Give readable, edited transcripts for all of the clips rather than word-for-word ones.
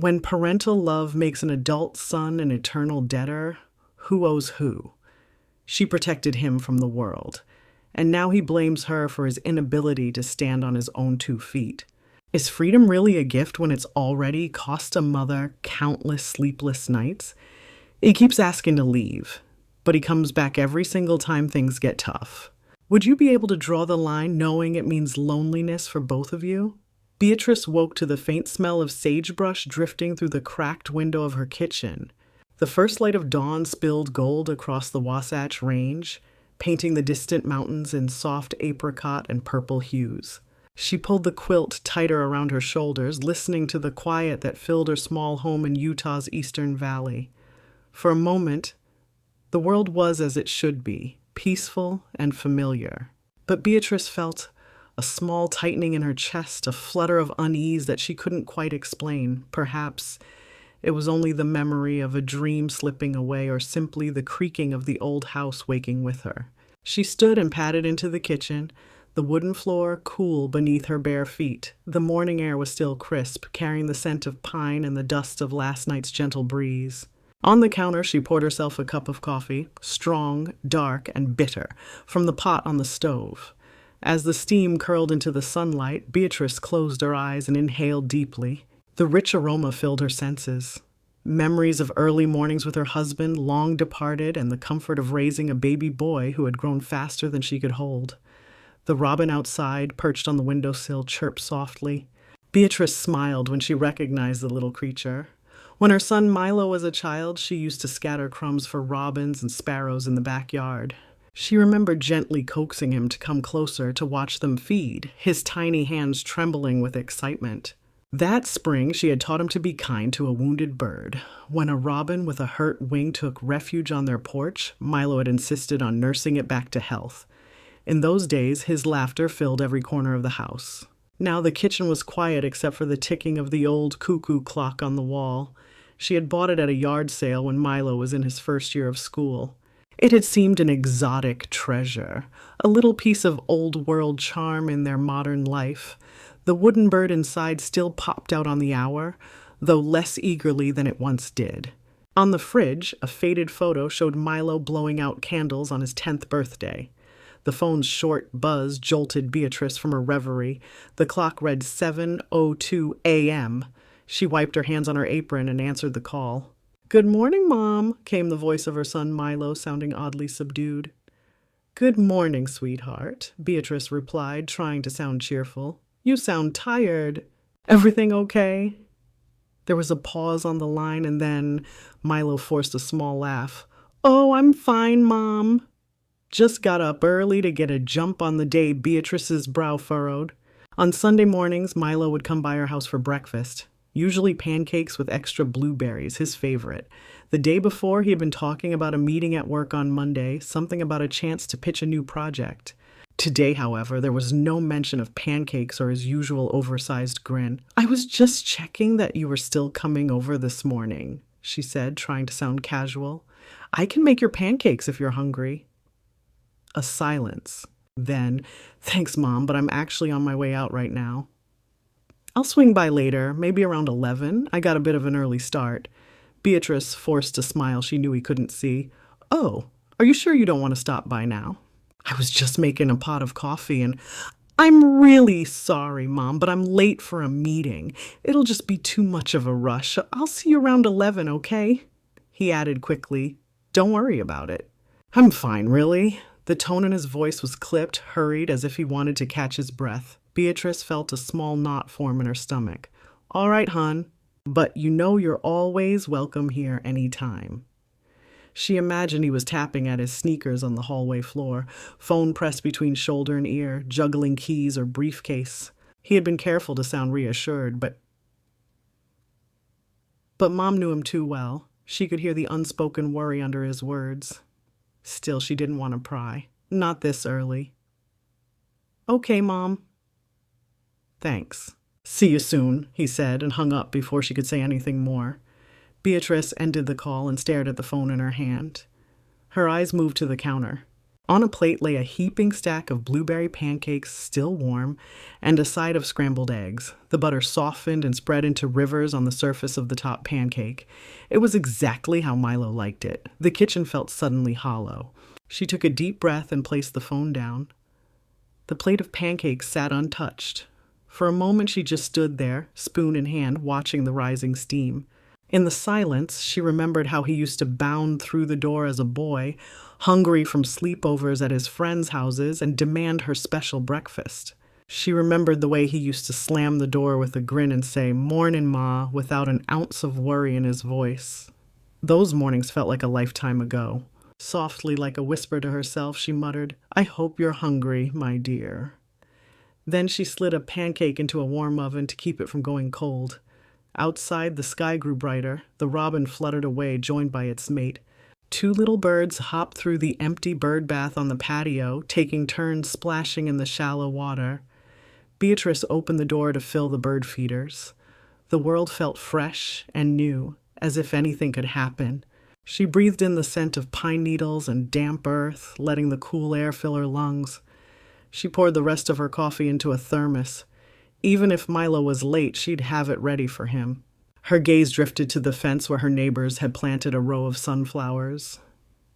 When parental love makes an adult son an eternal debtor, who owes who? She protected him from the world, and now he blames her for his inability to stand on his own 2 feet. Is freedom really a gift when it's already cost a mother countless sleepless nights? He keeps asking to leave, but he comes back every single time things get tough. Would you be able to draw the line knowing it means loneliness for both of you? Beatrice woke to the faint smell of sagebrush drifting through the cracked window of her kitchen. The first light of dawn spilled gold across the Wasatch Range, painting the distant mountains in soft apricot and purple hues. She pulled the quilt tighter around her shoulders, listening to the quiet that filled her small home in Utah's eastern valley. For a moment, the world was as it should be, peaceful and familiar. But Beatrice felt a small tightening in her chest, a flutter of unease that she couldn't quite explain. Perhaps it was only the memory of a dream slipping away, or simply the creaking of the old house waking with her. She stood and padded into the kitchen, the wooden floor cool beneath her bare feet. The morning air was still crisp, carrying the scent of pine and the dust of last night's gentle breeze. On the counter, she poured herself a cup of coffee, strong, dark, and bitter, from the pot on the stove. As the steam curled into the sunlight, Beatrice closed her eyes and inhaled deeply. The rich aroma filled her senses. Memories of early mornings with her husband, long departed, and the comfort of raising a baby boy who had grown faster than she could hold. The robin outside, perched on the windowsill, chirped softly. Beatrice smiled when she recognized the little creature. When her son Milo was a child, she used to scatter crumbs for robins and sparrows in the backyard. She remembered gently coaxing him to come closer to watch them feed, his tiny hands trembling with excitement. That spring, she had taught him to be kind to a wounded bird. When a robin with a hurt wing took refuge on their porch, Milo had insisted on nursing it back to health. In those days, his laughter filled every corner of the house. Now the kitchen was quiet except for the ticking of the old cuckoo clock on the wall. She had bought it at a yard sale when Milo was in his first year of school. It had seemed an exotic treasure, a little piece of old-world charm in their modern life. The wooden bird inside still popped out on the hour, though less eagerly than it once did. On the fridge, a faded photo showed Milo blowing out candles on his 10th birthday. The phone's short buzz jolted Beatrice from her reverie. The clock read 7:02 a.m. She wiped her hands on her apron and answered the call. "Good morning, Mom," came the voice of her son Milo, sounding oddly subdued. "Good morning, sweetheart," Beatrice replied, trying to sound cheerful. "You sound tired. Everything okay?" There was a pause on the line, and then Milo forced a small laugh. "Oh, I'm fine, Mom." Just got up early to get a jump on the day. Beatrice's brow furrowed. On Sunday mornings, Milo would come by her house for breakfast. Usually pancakes with extra blueberries, his favorite. The day before, he had been talking about a meeting at work on Monday, something about a chance to pitch a new project. Today, however, there was no mention of pancakes or his usual oversized grin. "I was just checking that you were still coming over this morning," she said, trying to sound casual. "I can make your pancakes if you're hungry." A silence. Then, "Thanks, Mom, but I'm actually on my way out right now." "I'll swing by later, maybe around 11. I got a bit of an early start." Beatrice forced a smile she knew he couldn't see. "Oh, are you sure you don't want to stop by now?" "I was just making a pot of coffee and—" "I'm really sorry, Mom, but I'm late for a meeting. It'll just be too much of a rush. I'll see you around 11, okay?" He added quickly, "Don't worry about it." "I'm fine, really." The tone in his voice was clipped, hurried, as if he wanted to catch his breath. Beatrice felt a small knot form in her stomach. "All right, hon, but you know you're always welcome here anytime." She imagined he was tapping at his sneakers on the hallway floor, phone pressed between shoulder and ear, juggling keys or briefcase. He had been careful to sound reassured, but Mom knew him too well. She could hear the unspoken worry under his words. Still, she didn't want to pry. Not this early. "Okay, Mom." "Thanks." "See you soon," he said, and hung up before she could say anything more. Beatrice ended the call and stared at the phone in her hand. Her eyes moved to the counter. On a plate lay a heaping stack of blueberry pancakes, still warm, and a side of scrambled eggs. The butter softened and spread into rivers on the surface of the top pancake. It was exactly how Milo liked it. The kitchen felt suddenly hollow. She took a deep breath and placed the phone down. The plate of pancakes sat untouched. For a moment she just stood there, spoon in hand, watching the rising steam. In the silence, she remembered how he used to bound through the door as a boy, hungry from sleepovers at his friends' houses, and demand her special breakfast. She remembered the way he used to slam the door with a grin and say, "Mornin', Ma," without an ounce of worry in his voice. Those mornings felt like a lifetime ago. Softly, like a whisper to herself, she muttered, "I hope you're hungry, my dear." Then she slid a pancake into a warm oven to keep it from going cold. Outside, the sky grew brighter. The robin fluttered away, joined by its mate. Two little birds hopped through the empty bird bath on the patio, taking turns splashing in the shallow water. Beatrice opened the door to fill the bird feeders. The world felt fresh and new, as if anything could happen. She breathed in the scent of pine needles and damp earth, letting the cool air fill her lungs. She poured the rest of her coffee into a thermos. Even if Milo was late, she'd have it ready for him. Her gaze drifted to the fence where her neighbors had planted a row of sunflowers.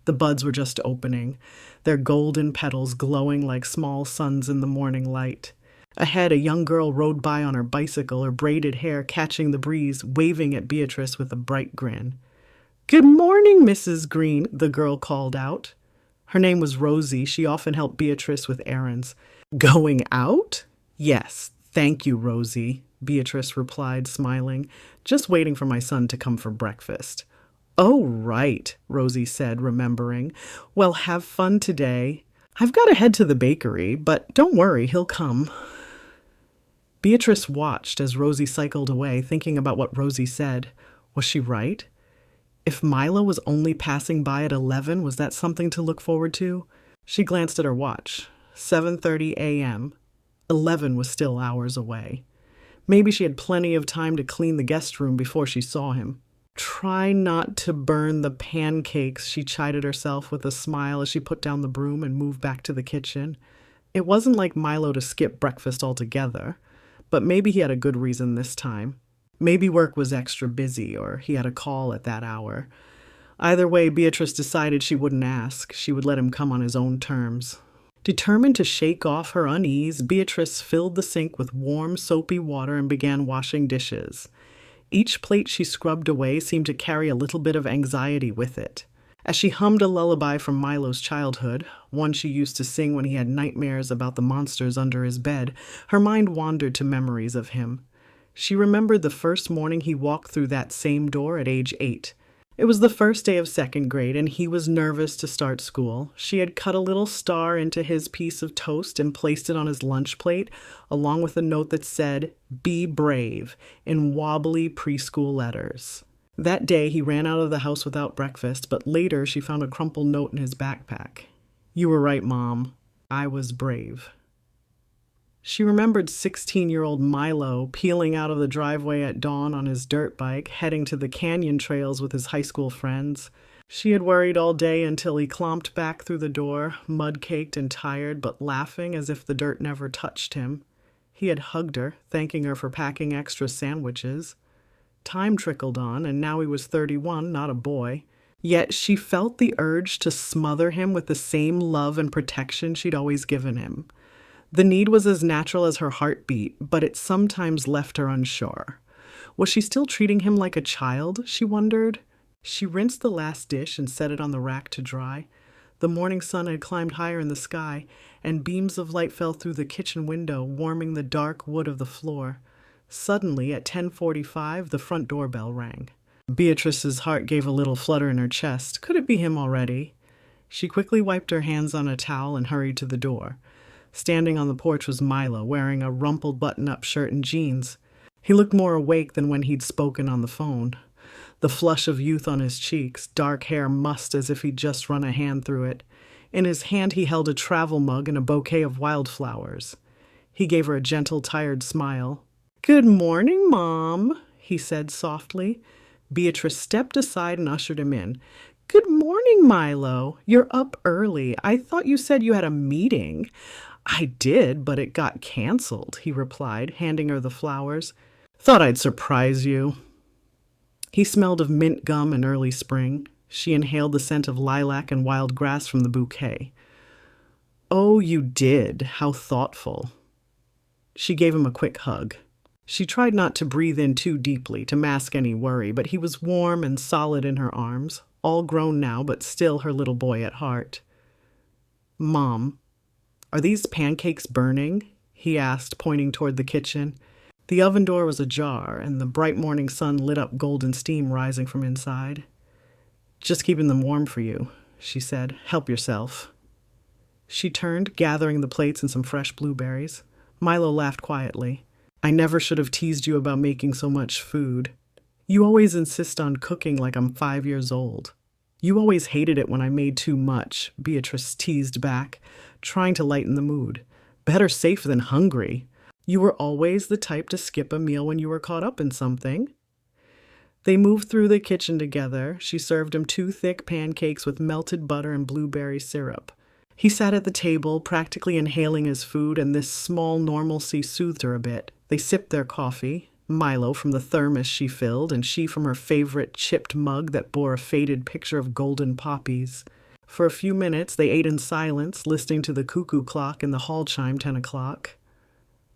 The buds were just opening, their golden petals glowing like small suns in the morning light. Ahead, a young girl rode by on her bicycle, her braided hair catching the breeze, waving at Beatrice with a bright grin. "Good morning, Mrs. Green," the girl called out. Her name was Rosie. She often helped Beatrice with errands. "Going out?" "Yes. Thank you, Rosie," Beatrice replied, smiling. "Just waiting for my son to come for breakfast." "Oh, right," Rosie said, remembering. "Well, have fun today. I've got to head to the bakery, but don't worry, he'll come." Beatrice watched as Rosie cycled away, thinking about what Rosie said. Was she right? If Milo was only passing by at 11, was that something to look forward to? She glanced at her watch. 7:30 a.m. 11 was still hours away. Maybe she had plenty of time to clean the guest room before she saw him. "Try not to burn the pancakes," she chided herself with a smile as she put down the broom and moved back to the kitchen. It wasn't like Milo to skip breakfast altogether, but maybe he had a good reason this time. Maybe work was extra busy, or he had a call at that hour. Either way, Beatrice decided she wouldn't ask. She would let him come on his own terms. Determined to shake off her unease, Beatrice filled the sink with warm, soapy water and began washing dishes. Each plate she scrubbed away seemed to carry a little bit of anxiety with it. As she hummed a lullaby from Milo's childhood, one she used to sing when he had nightmares about the monsters under his bed, her mind wandered to memories of him. She remembered the first morning he walked through that same door at age 8. It was the first day of second grade, and he was nervous to start school. She had cut a little star into his piece of toast and placed it on his lunch plate, along with a note that said, "Be brave," in wobbly preschool letters. That day, he ran out of the house without breakfast, but later she found a crumpled note in his backpack. "You were right, Mom. I was brave." She remembered 16-year-old Milo peeling out of the driveway at dawn on his dirt bike, heading to the canyon trails with his high school friends. She had worried all day until he clomped back through the door, mud-caked and tired, but laughing as if the dirt never touched him. He had hugged her, thanking her for packing extra sandwiches. Time trickled on, and now he was 31, not a boy. Yet she felt the urge to smother him with the same love and protection she'd always given him. The need was as natural as her heartbeat, but it sometimes left her unsure. Was she still treating him like a child, she wondered? She rinsed the last dish and set it on the rack to dry. The morning sun had climbed higher in the sky, and beams of light fell through the kitchen window, warming the dark wood of the floor. Suddenly, at 10:45, the front doorbell rang. Beatrice's heart gave a little flutter in her chest. Could it be him already? She quickly wiped her hands on a towel and hurried to the door. Standing on the porch was Milo, wearing a rumpled button-up shirt and jeans. He looked more awake than when he'd spoken on the phone. The flush of youth on his cheeks, dark hair mussed as if he'd just run a hand through it. In his hand he held a travel mug and a bouquet of wildflowers. He gave her a gentle, tired smile. "Good morning, Mom," he said softly. Beatrice stepped aside and ushered him in. Good morning, Milo. You're up early. I thought you said you had a meeting. I did, but it got canceled, he replied, handing her the flowers. Thought I'd surprise you. He smelled of mint gum and early spring. She inhaled the scent of lilac and wild grass from the bouquet. Oh, you did. How thoughtful. She gave him a quick hug. She tried not to breathe in too deeply to mask any worry, but he was warm and solid in her arms, all grown now, but still her little boy at heart. Mom, are these pancakes burning? He asked, pointing toward the kitchen. The oven door was ajar, and the bright morning sun lit up golden steam rising from inside. Just keeping them warm for you, she said. Help yourself. She turned, gathering the plates and some fresh blueberries. Milo laughed quietly. I never should have teased you about making so much food. You always insist on cooking like I'm 5 years old. You always hated it when I made too much, Beatrice teased back, trying to lighten the mood. Better safe than hungry. You were always the type to skip a meal when you were caught up in something. They moved through the kitchen together. She served him 2 thick pancakes with melted butter and blueberry syrup. He sat at the table, practically inhaling his food, and this small normalcy soothed her a bit. They sipped their coffee, Milo from the thermos she filled, and she from her favorite chipped mug that bore a faded picture of golden poppies. For a few minutes, they ate in silence, listening to the cuckoo clock in the hall chime 10 o'clock.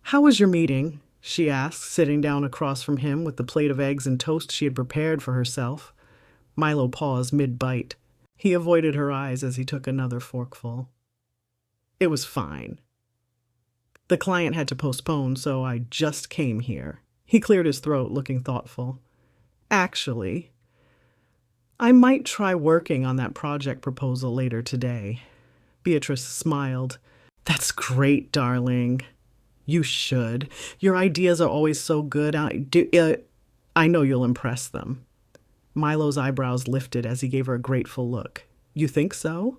How was your meeting? She asked, sitting down across from him with the plate of eggs and toast she had prepared for herself. Milo paused mid-bite. He avoided her eyes as he took another forkful. It was fine. The client had to postpone, so I just came here. He cleared his throat, looking thoughtful. Actually, I might try working on that project proposal later today. Beatrice smiled. That's great, darling. You should. Your ideas are always so good. I know you'll impress them. Milo's eyebrows lifted as he gave her a grateful look. You think so?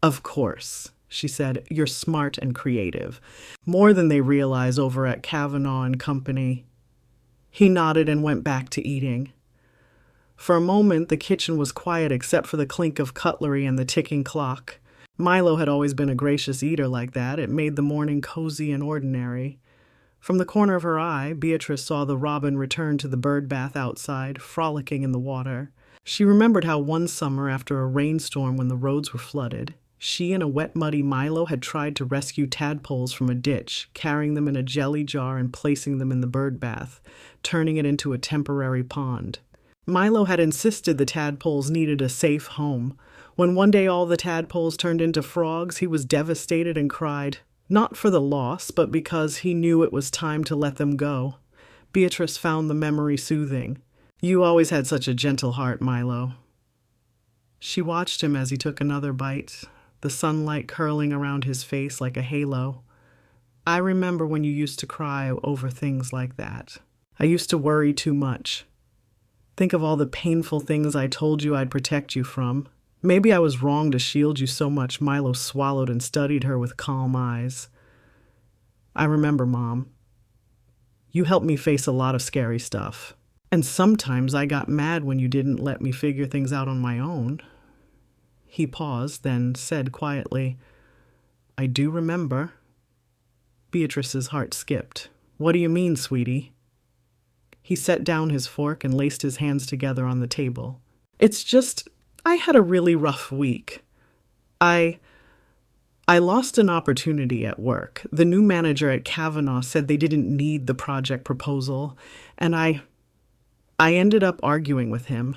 Of course, she said. You're smart and creative. More than they realize over at Kavanaugh and Company. He nodded and went back to eating. For a moment, the kitchen was quiet except for the clink of cutlery and the ticking clock. Milo had always been a gracious eater like that. It made the morning cozy and ordinary. From the corner of her eye, Beatrice saw the robin return to the bird bath outside, frolicking in the water. She remembered how one summer, after a rainstorm when the roads were flooded, she and a wet, muddy Milo had tried to rescue tadpoles from a ditch, carrying them in a jelly jar and placing them in the bird bath, turning it into a temporary pond. Milo had insisted the tadpoles needed a safe home. When one day all the tadpoles turned into frogs, he was devastated and cried. Not for the loss, but because he knew it was time to let them go. Beatrice found the memory soothing. You always had such a gentle heart, Milo. She watched him as he took another bite, the sunlight curling around his face like a halo. I remember when you used to cry over things like that. I used to worry too much. Think of all the painful things I told you I'd protect you from. Maybe I was wrong to shield you so much. Milo swallowed and studied her with calm eyes. I remember, Mom. You helped me face a lot of scary stuff. And sometimes I got mad when you didn't let me figure things out on my own. He paused, then said quietly, I do remember. Beatrice's heart skipped. What do you mean, sweetie? He set down his fork and laced his hands together on the table. It's just, I had a really rough week. I lost an opportunity at work. The new manager at Kavanaugh said they didn't need the project proposal, and I ended up arguing with him.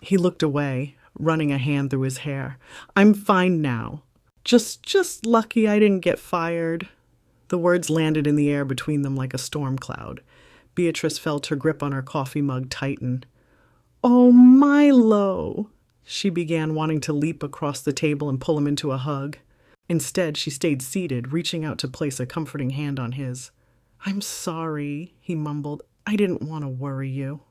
He looked away, running a hand through his hair. I'm fine now. Just lucky I didn't get fired. The words landed in the air between them like a storm cloud. Beatrice felt her grip on her coffee mug tighten. Oh, Milo! She began, wanting to leap across the table and pull him into a hug. Instead, she stayed seated, reaching out to place a comforting hand on his. I'm sorry, he mumbled. I didn't want to worry you.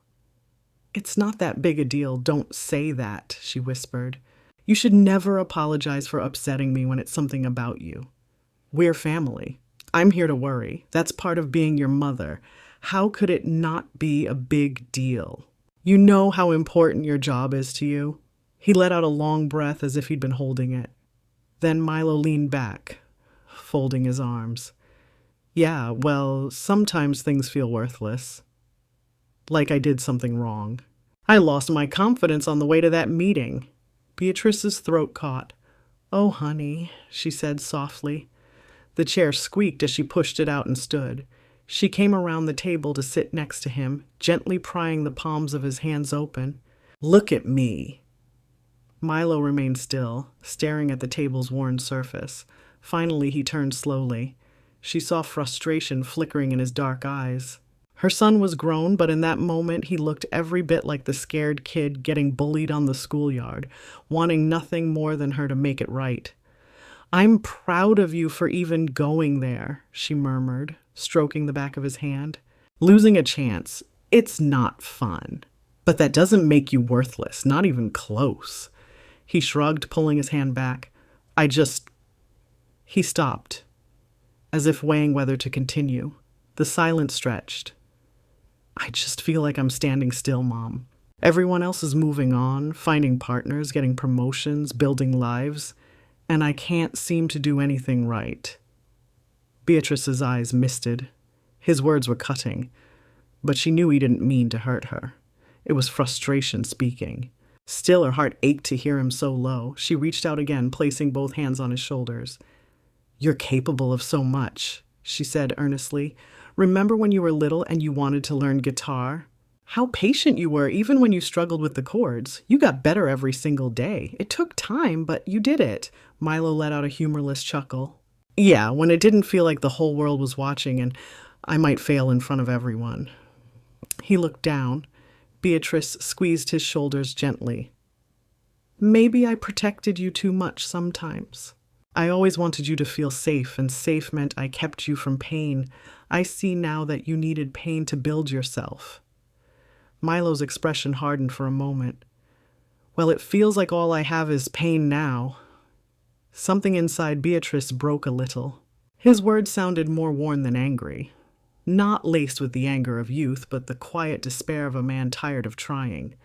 It's not that big a deal. Don't say that, she whispered. You should never apologize for upsetting me when it's something about you. We're family. I'm here to worry. That's part of being your mother. How could it not be a big deal? You know how important your job is to you. He let out a long breath as if he'd been holding it. Then Milo leaned back, folding his arms. Yeah, well, sometimes things feel worthless. Like I did something wrong. I lost my confidence on the way to that meeting. Beatrice's throat caught. Oh, honey, she said softly. The chair squeaked as she pushed it out and stood. She came around the table to sit next to him, gently prying the palms of his hands open. Look at me. Milo remained still, staring at the table's worn surface. Finally, he turned slowly. She saw frustration flickering in his dark eyes. Her son was grown, but in that moment he looked every bit like the scared kid getting bullied on the schoolyard, wanting nothing more than her to make it right. I'm proud of you for even going there, she murmured, stroking the back of his hand. Losing a chance, it's not fun. But that doesn't make you worthless, not even close. He shrugged, pulling his hand back. He stopped, as if weighing whether to continue. The silence stretched. I just feel like I'm standing still, Mom. Everyone else is moving on, finding partners, getting promotions, building lives, and I can't seem to do anything right. Beatrice's eyes misted. His words were cutting, but she knew he didn't mean to hurt her. It was frustration speaking. Still, her heart ached to hear him so low. She reached out again, placing both hands on his shoulders. You're capable of so much, she said earnestly. Remember when you were little and you wanted to learn guitar? How patient you were, even when you struggled with the chords. You got better every single day. It took time, but you did it. Milo let out a humorless chuckle. Yeah, when it didn't feel like the whole world was watching and I might fail in front of everyone. He looked down. Beatrice squeezed his shoulders gently. Maybe I protected you too much sometimes. I always wanted you to feel safe, and safe meant I kept you from pain. I see now that you needed pain to build yourself. Milo's expression hardened for a moment. Well, it feels like all I have is pain now. Something inside Beatrice broke a little. His words sounded more worn than angry. Not laced with the anger of youth, but the quiet despair of a man tired of trying.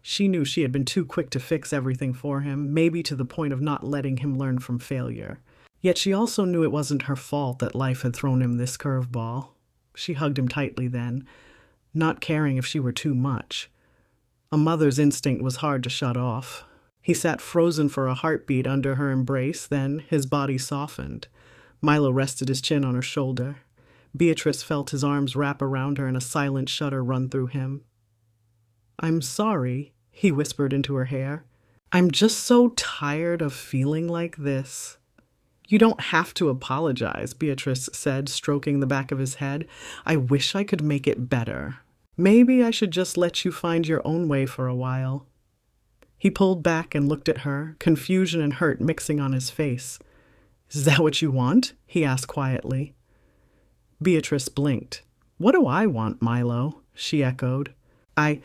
She knew she had been too quick to fix everything for him, maybe to the point of not letting him learn from failure. Yet she also knew it wasn't her fault that life had thrown him this curveball. She hugged him tightly then, not caring if she were too much. A mother's instinct was hard to shut off. He sat frozen for a heartbeat under her embrace, then his body softened. Milo rested his chin on her shoulder. Beatrice felt his arms wrap around her and a silent shudder run through him. I'm sorry, he whispered into her hair. I'm just so tired of feeling like this. You don't have to apologize, Beatrice said, stroking the back of his head. I wish I could make it better. Maybe I should just let you find your own way for a while. He pulled back and looked at her, confusion and hurt mixing on his face. Is that what you want? He asked quietly. Beatrice blinked. What do I want, Milo? She echoed. I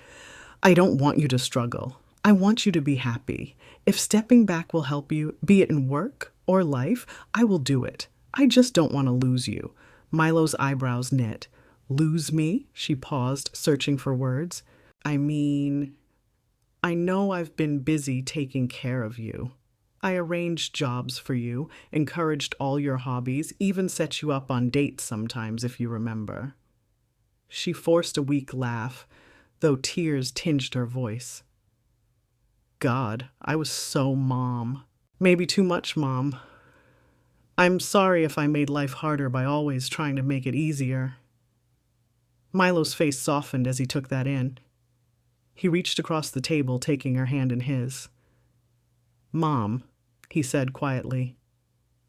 don't want you to struggle. I want you to be happy. If stepping back will help you, be it in work or life, I will do it. I just don't want to lose you. Milo's eyebrows knit. Lose me? She paused, searching for words. I know I've been busy taking care of you. I arranged jobs for you, encouraged all your hobbies, even set you up on dates sometimes, if you remember. She forced a weak laugh, though tears tinged her voice. God, I was so Mom. Maybe too much Mom. I'm sorry if I made life harder by always trying to make it easier. Milo's face softened as he took that in. He reached across the table, taking her hand in his. Mom, he said quietly,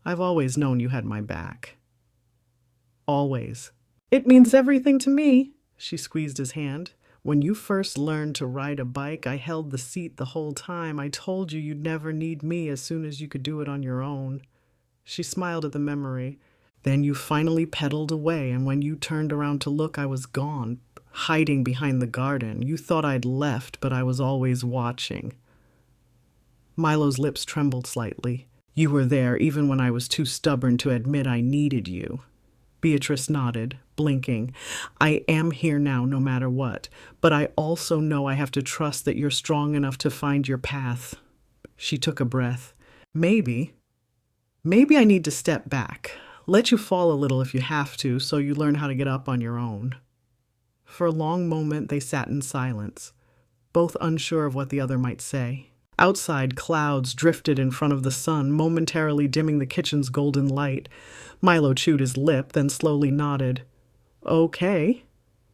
I've always known you had my back. Always. It means everything to me. She squeezed his hand. When you first learned to ride a bike, I held the seat the whole time. I told you you'd never need me as soon as you could do it on your own. She smiled at the memory. Then you finally pedaled away, and when you turned around to look, I was gone, hiding behind the garden. You thought I'd left, but I was always watching. Milo's lips trembled slightly. You were there even when I was too stubborn to admit I needed you. Beatrice nodded, blinking. I am here now no matter what, but I also know I have to trust that you're strong enough to find your path. She took a breath. Maybe I need to step back. Let you fall a little if you have to, so you learn how to get up on your own. For a long moment, they sat in silence, both unsure of what the other might say. Outside, clouds drifted in front of the sun, momentarily dimming the kitchen's golden light. Milo chewed his lip, then slowly nodded. "Okay,"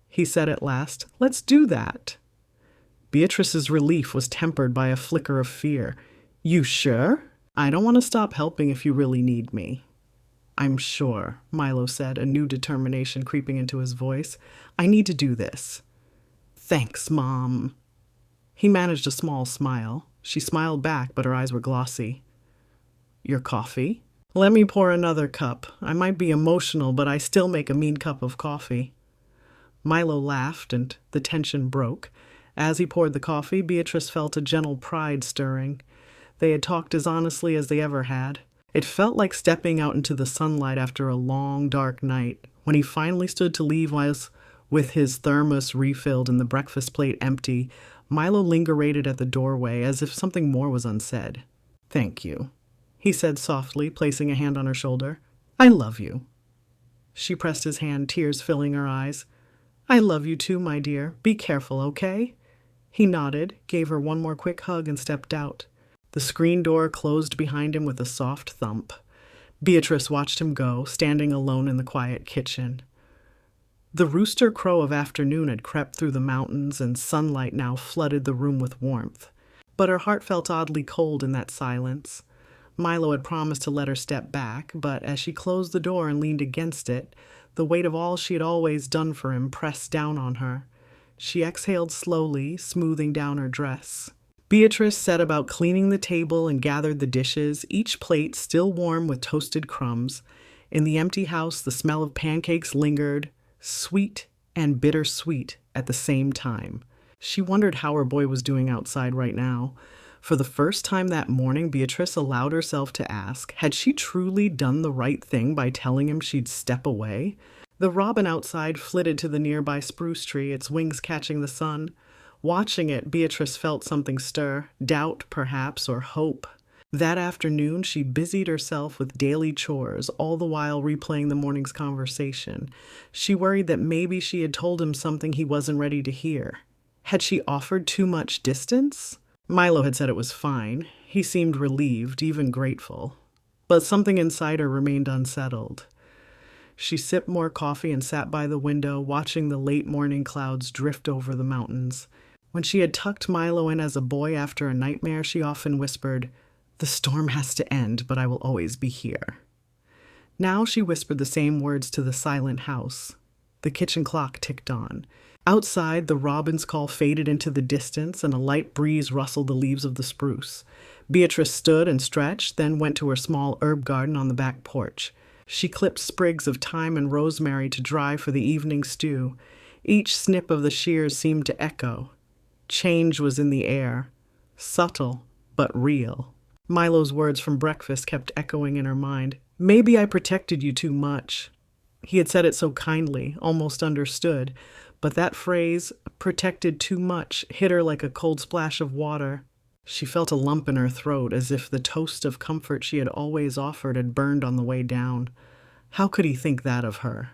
he said at last. "Let's do that." Beatrice's relief was tempered by a flicker of fear. "You sure? I don't want to stop helping if you really need me." "I'm sure," Milo said, a new determination creeping into his voice. "I need to do this." "Thanks, Mom." He managed a small smile. She smiled back, but her eyes were glossy. "Your coffee?" "Let me pour another cup. I might be emotional, but I still make a mean cup of coffee." Milo laughed, and the tension broke. As he poured the coffee, Beatrice felt a gentle pride stirring. They had talked as honestly as they ever had. It felt like stepping out into the sunlight after a long, dark night. When he finally stood to leave with his thermos refilled and the breakfast plate empty, Milo lingerated at the doorway as if something more was unsaid. "Thank you," he said softly, placing a hand on her shoulder. "I love you." She pressed his hand, tears filling her eyes. "I love you too, my dear. Be careful, okay?" He nodded, gave her one more quick hug, and stepped out. The screen door closed behind him with a soft thump. Beatrice watched him go, standing alone in the quiet kitchen. The rooster crow of afternoon had crept through the mountains, and sunlight now flooded the room with warmth. But her heart felt oddly cold in that silence. Milo had promised to let her step back, but as she closed the door and leaned against it, the weight of all she had always done for him pressed down on her. She exhaled slowly, smoothing down her dress. Beatrice set about cleaning the table and gathered the dishes, each plate still warm with toasted crumbs. In the empty house, the smell of pancakes lingered, sweet and bittersweet at the same time. She wondered how her boy was doing outside right now. For the first time that morning, Beatrice allowed herself to ask, had she truly done the right thing by telling him she'd step away? The robin outside flitted to the nearby spruce tree, its wings catching the sun. Watching it, Beatrice felt something stir, doubt perhaps, or hope. That afternoon, she busied herself with daily chores, all the while replaying the morning's conversation. She worried that maybe she had told him something he wasn't ready to hear. Had she offered too much distance? Milo had said it was fine. He seemed relieved, even grateful. But something inside her remained unsettled. She sipped more coffee and sat by the window, watching the late morning clouds drift over the mountains. When she had tucked Milo in as a boy after a nightmare, she often whispered, "The storm has to end, but I will always be here." Now she whispered the same words to the silent house. The kitchen clock ticked on. Outside, the robin's call faded into the distance, and a light breeze rustled the leaves of the spruce. Beatrice stood and stretched, then went to her small herb garden on the back porch. She clipped sprigs of thyme and rosemary to dry for the evening stew. Each snip of the shears seemed to echo. Change was in the air, subtle but real. Milo's words from breakfast kept echoing in her mind. "Maybe I protected you too much." He had said it so kindly, almost understood, but that phrase, "protected too much," hit her like a cold splash of water. She felt a lump in her throat, as if the toast of comfort she had always offered had burned on the way down. How could he think that of her?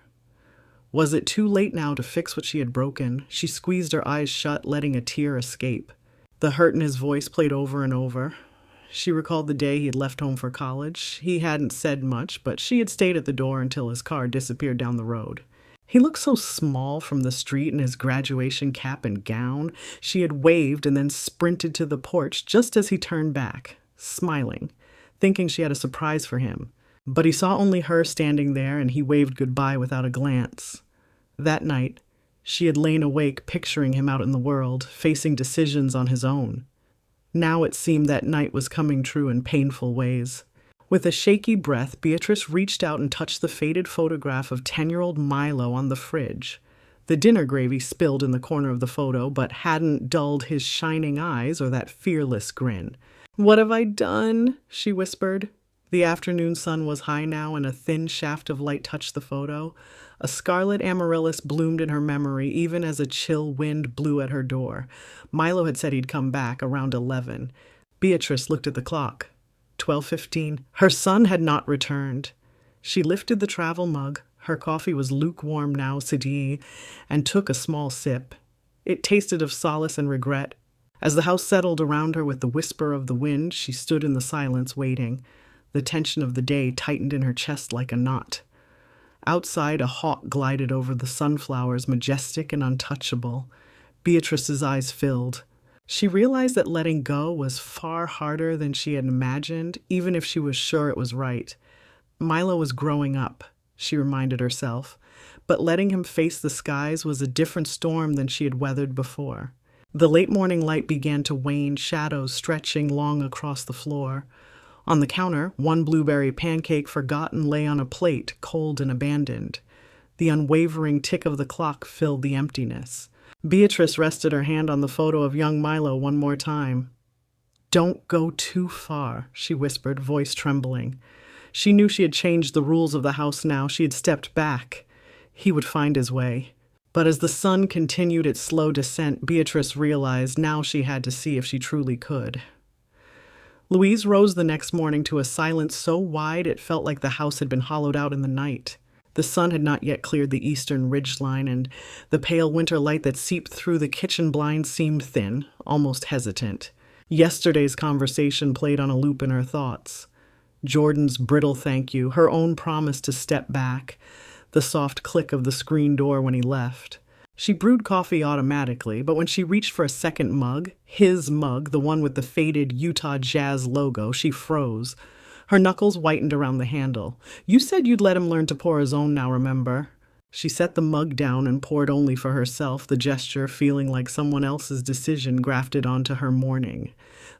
Was it too late now to fix what she had broken? She squeezed her eyes shut, letting a tear escape. The hurt in his voice played over and over. She recalled the day he had left home for college. He hadn't said much, but she had stayed at the door until his car disappeared down the road. He looked so small from the street in his graduation cap and gown. She had waved and then sprinted to the porch just as he turned back, smiling, thinking she had a surprise for him. But he saw only her standing there, and he waved goodbye without a glance. That night, she had lain awake picturing him out in the world, facing decisions on his own. Now it seemed that night was coming true in painful ways. With a shaky breath, Beatrice reached out and touched the faded photograph of 10-year-old Milo on the fridge. The dinner gravy spilled in the corner of the photo, but hadn't dulled his shining eyes or that fearless grin. "What have I done?" she whispered. The afternoon sun was high now, and a thin shaft of light touched the photo. A scarlet amaryllis bloomed in her memory, even as a chill wind blew at her door. Milo had said he'd come back around 11. Beatrice looked at the clock. 12:15. Her son had not returned. She lifted the travel mug. Her coffee was lukewarm now, Sidi, and took a small sip. It tasted of solace and regret. As the house settled around her with the whisper of the wind, she stood in the silence, waiting. The tension of the day tightened in her chest like a knot. Outside, a hawk glided over the sunflowers, majestic and untouchable. Beatrice's eyes filled. She realized that letting go was far harder than she had imagined, even if she was sure it was right. Milo was growing up, she reminded herself, but letting him face the skies was a different storm than she had weathered before. The late morning light began to wane, shadows stretching long across the floor. On the counter, one blueberry pancake forgotten lay on a plate, cold and abandoned. The unwavering tick of the clock filled the emptiness. Beatrice rested her hand on the photo of young Milo one more time. "Don't go too far," she whispered, voice trembling. She knew she had changed the rules of the house now. She had stepped back. He would find his way. But as the sun continued its slow descent, Beatrice realized now she had to see if she truly could. Louise rose the next morning to a silence so wide it felt like the house had been hollowed out in the night. The sun had not yet cleared the eastern ridgeline, and the pale winter light that seeped through the kitchen blinds seemed thin, almost hesitant. Yesterday's conversation played on a loop in her thoughts. Jordan's brittle thank you, her own promise to step back, the soft click of the screen door when he left. She brewed coffee automatically, but when she reached for a second mug, his mug, the one with the faded Utah Jazz logo, she froze. Her knuckles whitened around the handle. "You said you'd let him learn to pour his own now, remember?" She set the mug down and poured only for herself, the gesture feeling like someone else's decision grafted onto her morning.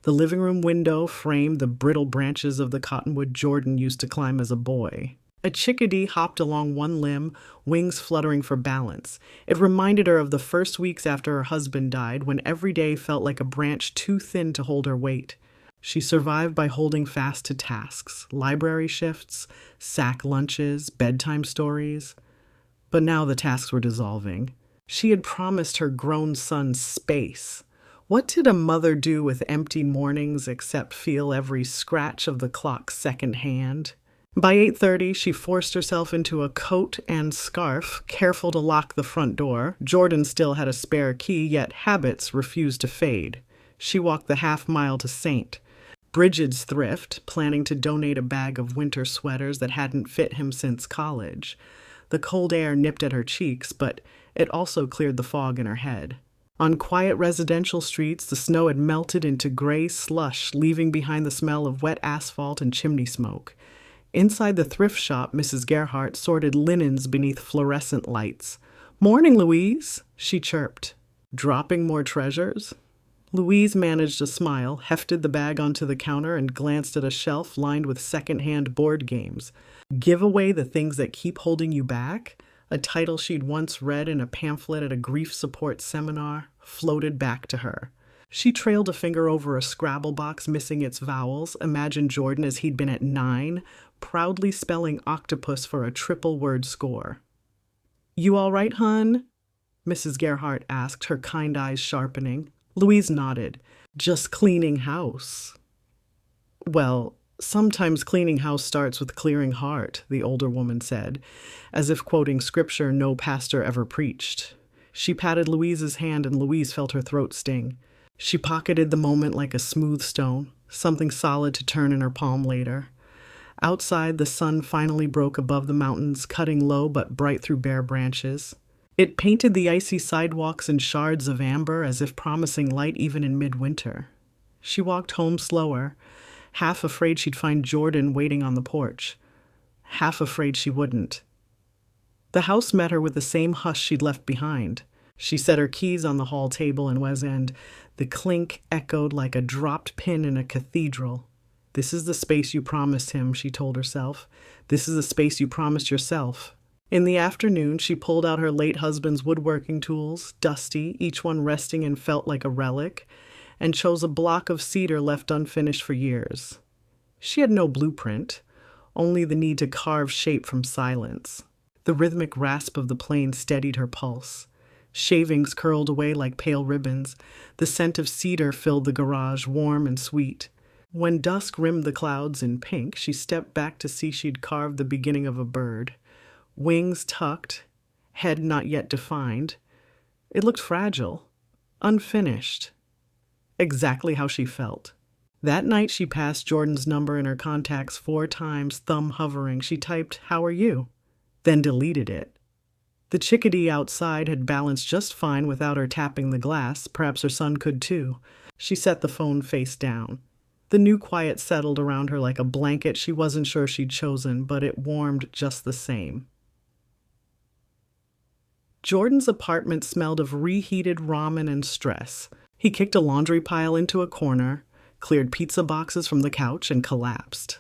The living room window framed the brittle branches of the cottonwood Jordan used to climb as a boy. A chickadee hopped along one limb, wings fluttering for balance. It reminded her of the first weeks after her husband died, when every day felt like a branch too thin to hold her weight. She survived by holding fast to tasks, library shifts, sack lunches, bedtime stories. But now the tasks were dissolving. She had promised her grown son space. What did a mother do with empty mornings except feel every scratch of the clock's second hand? By 8:30, she forced herself into a coat and scarf, careful to lock the front door. Jordan still had a spare key, yet habits refused to fade. She walked the half-mile to St. Bridget's thrift, planning to donate a bag of winter sweaters that hadn't fit him since college. The cold air nipped at her cheeks, but it also cleared the fog in her head. On quiet residential streets, the snow had melted into gray slush, leaving behind the smell of wet asphalt and chimney smoke. Inside the thrift shop, Mrs. Gerhardt sorted linens beneath fluorescent lights. "Morning, Louise," she chirped. "Dropping more treasures?" Louise managed a smile, hefted the bag onto the counter, and glanced at a shelf lined with second-hand board games. "Give away the things that keep holding you back?" A title she'd once read in a pamphlet at a grief support seminar floated back to her. She trailed a finger over a Scrabble box missing its vowels, imagined Jordan as he'd been at 9, proudly spelling octopus for a triple-word score. "You all right, hun?" Mrs. Gerhardt asked, her kind eyes sharpening. Louise nodded. "Just cleaning house." "Well, sometimes cleaning house starts with clearing heart," the older woman said, as if quoting scripture no pastor ever preached. She patted Louise's hand, and Louise felt her throat sting. She pocketed the moment like a smooth stone, something solid to turn in her palm later. Outside, the sun finally broke above the mountains, cutting low but bright through bare branches. It painted the icy sidewalks in shards of amber, as if promising light even in midwinter. She walked home slower, half afraid she'd find Jordan waiting on the porch, half afraid she wouldn't. The house met her with the same hush she'd left behind. She set her keys on the hall table in West End. The clink echoed like a dropped pin in a cathedral. "This is the space you promised him," she told herself. "This is the space you promised yourself." In the afternoon, she pulled out her late husband's woodworking tools, dusty, each one resting and felt like a relic, and chose a block of cedar left unfinished for years. She had no blueprint, only the need to carve shape from silence. The rhythmic rasp of the plane steadied her pulse. Shavings curled away like pale ribbons. The scent of cedar filled the garage, warm and sweet. When dusk rimmed the clouds in pink, she stepped back to see she'd carved the beginning of a bird. Wings tucked, head not yet defined. It looked fragile, unfinished. Exactly how she felt. That night she passed Jordan's number in her contacts 4 times, thumb hovering. She typed, "How are you?" Then deleted it. The chickadee outside had balanced just fine without her tapping the glass. Perhaps her son could too. She set the phone face down. The new quiet settled around her like a blanket she wasn't sure she'd chosen, but it warmed just the same. Jordan's apartment smelled of reheated ramen and stress. He kicked a laundry pile into a corner, cleared pizza boxes from the couch, and collapsed.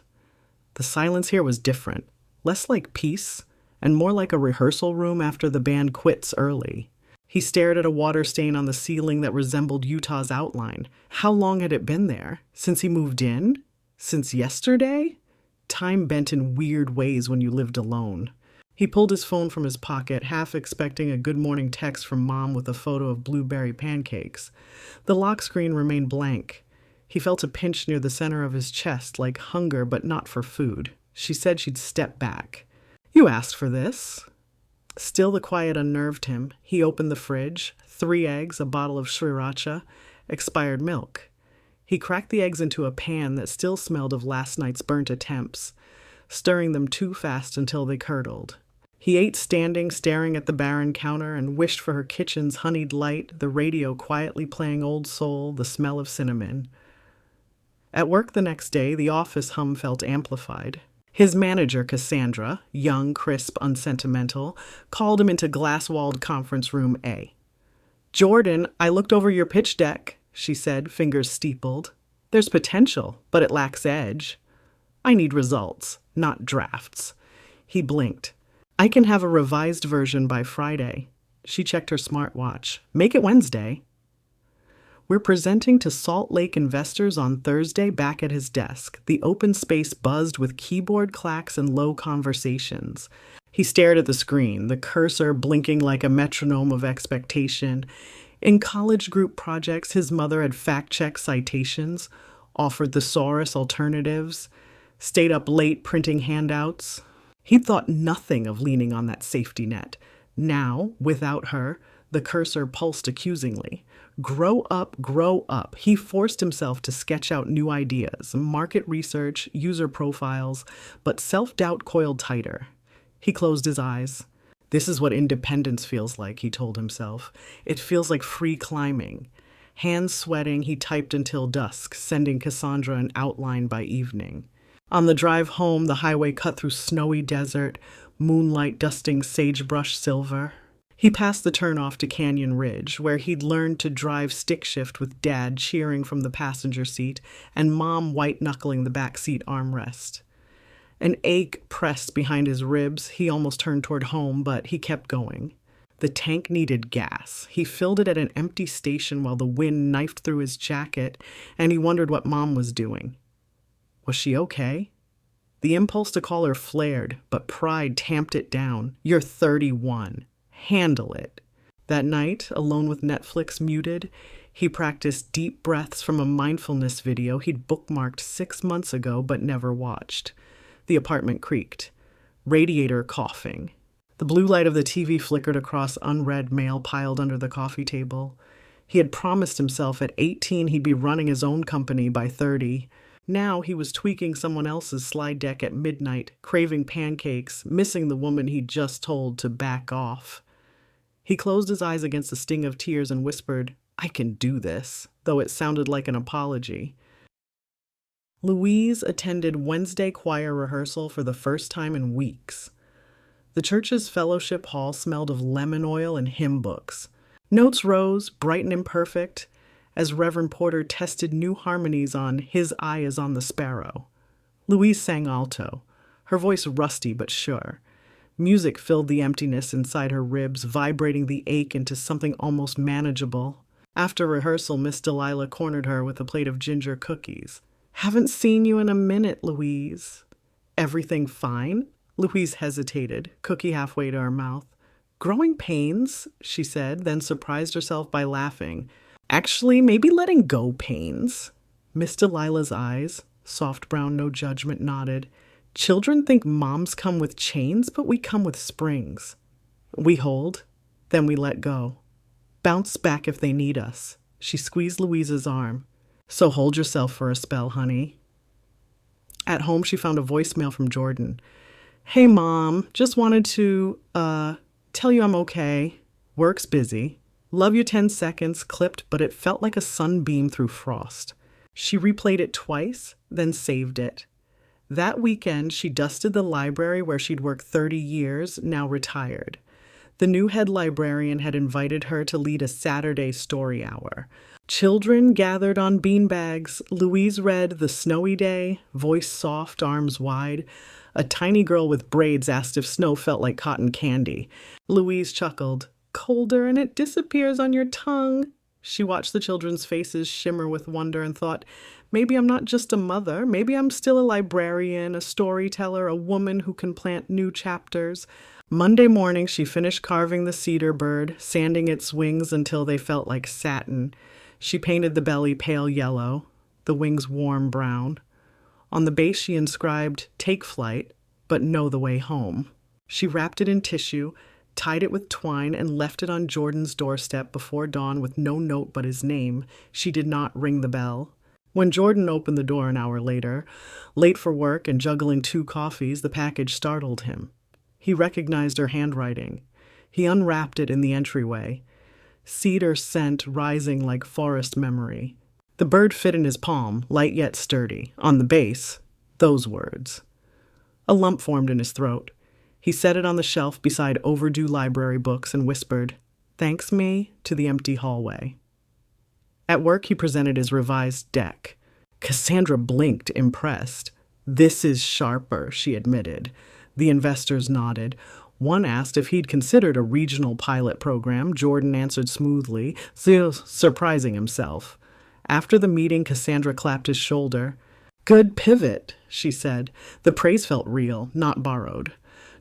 The silence here was different, less like peace, and more like a rehearsal room after the band quits early. He stared at a water stain on the ceiling that resembled Utah's outline. How long had it been there? Since he moved in? Since yesterday? Time bent in weird ways when you lived alone. He pulled his phone from his pocket, half expecting a good morning text from Mom with a photo of blueberry pancakes. The lock screen remained blank. He felt a pinch near the center of his chest, like hunger but not for food. She said she'd step back. "You asked for this." Still the quiet unnerved him. He opened the fridge. 3 eggs, a bottle of sriracha, expired milk. He cracked the eggs into a pan that still smelled of last night's burnt attempts, stirring them too fast until they curdled. He ate standing, staring at the barren counter, and wished for her kitchen's honeyed light, the radio quietly playing Old Soul, the smell of cinnamon. At work the next day, the office hum felt amplified. His manager, Cassandra, young, crisp, unsentimental, called him into glass-walled conference room A. "Jordan, I looked over your pitch deck," she said, fingers steepled. "There's potential, but it lacks edge. I need results, not drafts." He blinked. "I can have a revised version by Friday." She checked her smartwatch. "Make it Wednesday." "We're presenting to Salt Lake investors on Thursday," back at his desk. The open space buzzed with keyboard clacks and low conversations. He stared at the screen, the cursor blinking like a metronome of expectation. In college group projects, his mother had fact-checked citations, offered thesaurus alternatives, stayed up late printing handouts. He'd thought nothing of leaning on that safety net. Now, without her, the cursor pulsed accusingly. Grow up, grow up. He forced himself to sketch out new ideas, market research, user profiles, but self-doubt coiled tighter. He closed his eyes. "This is what independence feels like," he told himself. "It feels like free climbing." Hands sweating, he typed until dusk, sending Cassandra an outline by evening. On the drive home, the highway cut through snowy desert, moonlight dusting sagebrush silver. He passed the turnoff to Canyon Ridge, where he'd learned to drive stick shift with Dad cheering from the passenger seat and Mom white-knuckling the backseat armrest. An ache pressed behind his ribs. He almost turned toward home, but he kept going. The tank needed gas. He filled it at an empty station while the wind knifed through his jacket, and he wondered what Mom was doing. Was she okay? The impulse to call her flared, but pride tamped it down. "You're 31. Handle it." That night, alone with Netflix muted, he practiced deep breaths from a mindfulness video he'd bookmarked 6 months ago but never watched. The apartment creaked. Radiator coughing. The blue light of the TV flickered across unread mail piled under the coffee table. He had promised himself at 18 he'd be running his own company by 30. Now he was tweaking someone else's slide deck at midnight, craving pancakes, missing the woman he'd just told to back off. He closed his eyes against the sting of tears and whispered, "I can do this," though it sounded like an apology. Louise attended Wednesday choir rehearsal for the first time in weeks. The church's fellowship hall smelled of lemon oil and hymn books. Notes rose, bright and imperfect, as Reverend Porter tested new harmonies on "His Eye is on the Sparrow." Louise sang alto, her voice rusty but sure. Music filled the emptiness inside her ribs, vibrating the ache into something almost manageable. After rehearsal, Miss Delilah cornered her with a plate of ginger cookies. "Haven't seen you in a minute, Louise." "Everything fine?" Louise hesitated, cookie halfway to her mouth. Growing pains, she said, then surprised herself by laughing. Actually, maybe letting go pains. Miss Delilah's eyes, soft brown, no judgment, nodded. Children think moms come with chains, but we come with springs. We hold, then we let go. Bounce back if they need us. She squeezed Louise's arm. So hold yourself for a spell, honey. At home, she found a voicemail from Jordan. Hey, Mom, just wanted to, tell you I'm okay. Work's busy. Love you 10 seconds, clipped, but it felt like a sunbeam through frost. She replayed it twice, then saved it. That weekend, she dusted the library where she'd worked 30 years, now retired. The new head librarian had invited her to lead a Saturday story hour. Children gathered on beanbags. Louise read The Snowy Day, voice soft, arms wide. A tiny girl with braids asked if snow felt like cotton candy. Louise chuckled. Colder and it disappears on your tongue. She watched the children's faces shimmer with wonder and thought, maybe I'm not just a mother. Maybe I'm still a librarian, a storyteller, a woman who can plant new chapters. Monday morning, she finished carving the cedar bird, sanding its wings until they felt like satin. She painted the belly pale yellow, the wings warm brown. On the base, she inscribed, Take flight, but know the way home. She wrapped it in tissue, tied it with twine, and left it on Jordan's doorstep before dawn with no note but his name. She did not ring the bell. When Jordan opened the door an hour later, late for work and juggling 2 coffees, the package startled him. He recognized her handwriting. He unwrapped it in the entryway. Cedar scent rising like forest memory. The bird fit in his palm, light yet sturdy. On the base, those words. A lump formed in his throat. He set it on the shelf beside overdue library books and whispered, Thanks me, to the empty hallway. At work, he presented his revised deck. Cassandra blinked, impressed. This is sharper, she admitted. The investors nodded. One asked if he'd considered a regional pilot program. Jordan answered smoothly, surprising himself. After the meeting, Cassandra clapped his shoulder. Good pivot, she said. The praise felt real, not borrowed.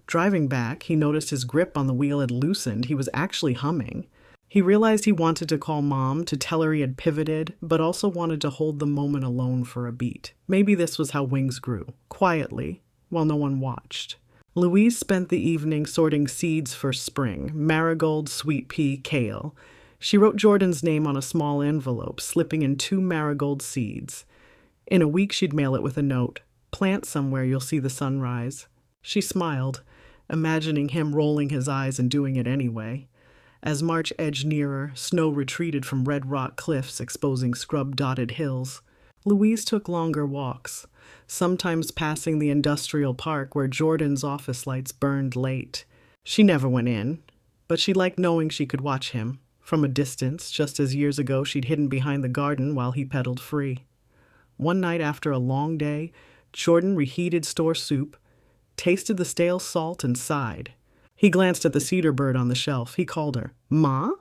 Driving back, he noticed his grip on the wheel had loosened. He was actually humming. He realized he wanted to call Mom to tell her he had pivoted, but also wanted to hold the moment alone for a beat. Maybe this was how wings grew, quietly, while no one watched. Louise spent the evening sorting seeds for spring, marigold, sweet pea, kale. She wrote Jordan's name on a small envelope, slipping in 2 marigold seeds. In a week, she'd mail it with a note. Plant somewhere, you'll see the sunrise. She smiled, imagining him rolling his eyes and doing it anyway. As March edged nearer, snow retreated from red rock cliffs, exposing scrub-dotted hills. Louise took longer walks, sometimes passing the industrial park where Jordan's office lights burned late. She never went in, but she liked knowing she could watch him, from a distance, just as years ago she'd hidden behind the garden while he peddled free. One night after a long day, Jordan reheated store soup, tasted the stale salt, and sighed. He glanced at the cedar bird on the shelf. He called her, Ma?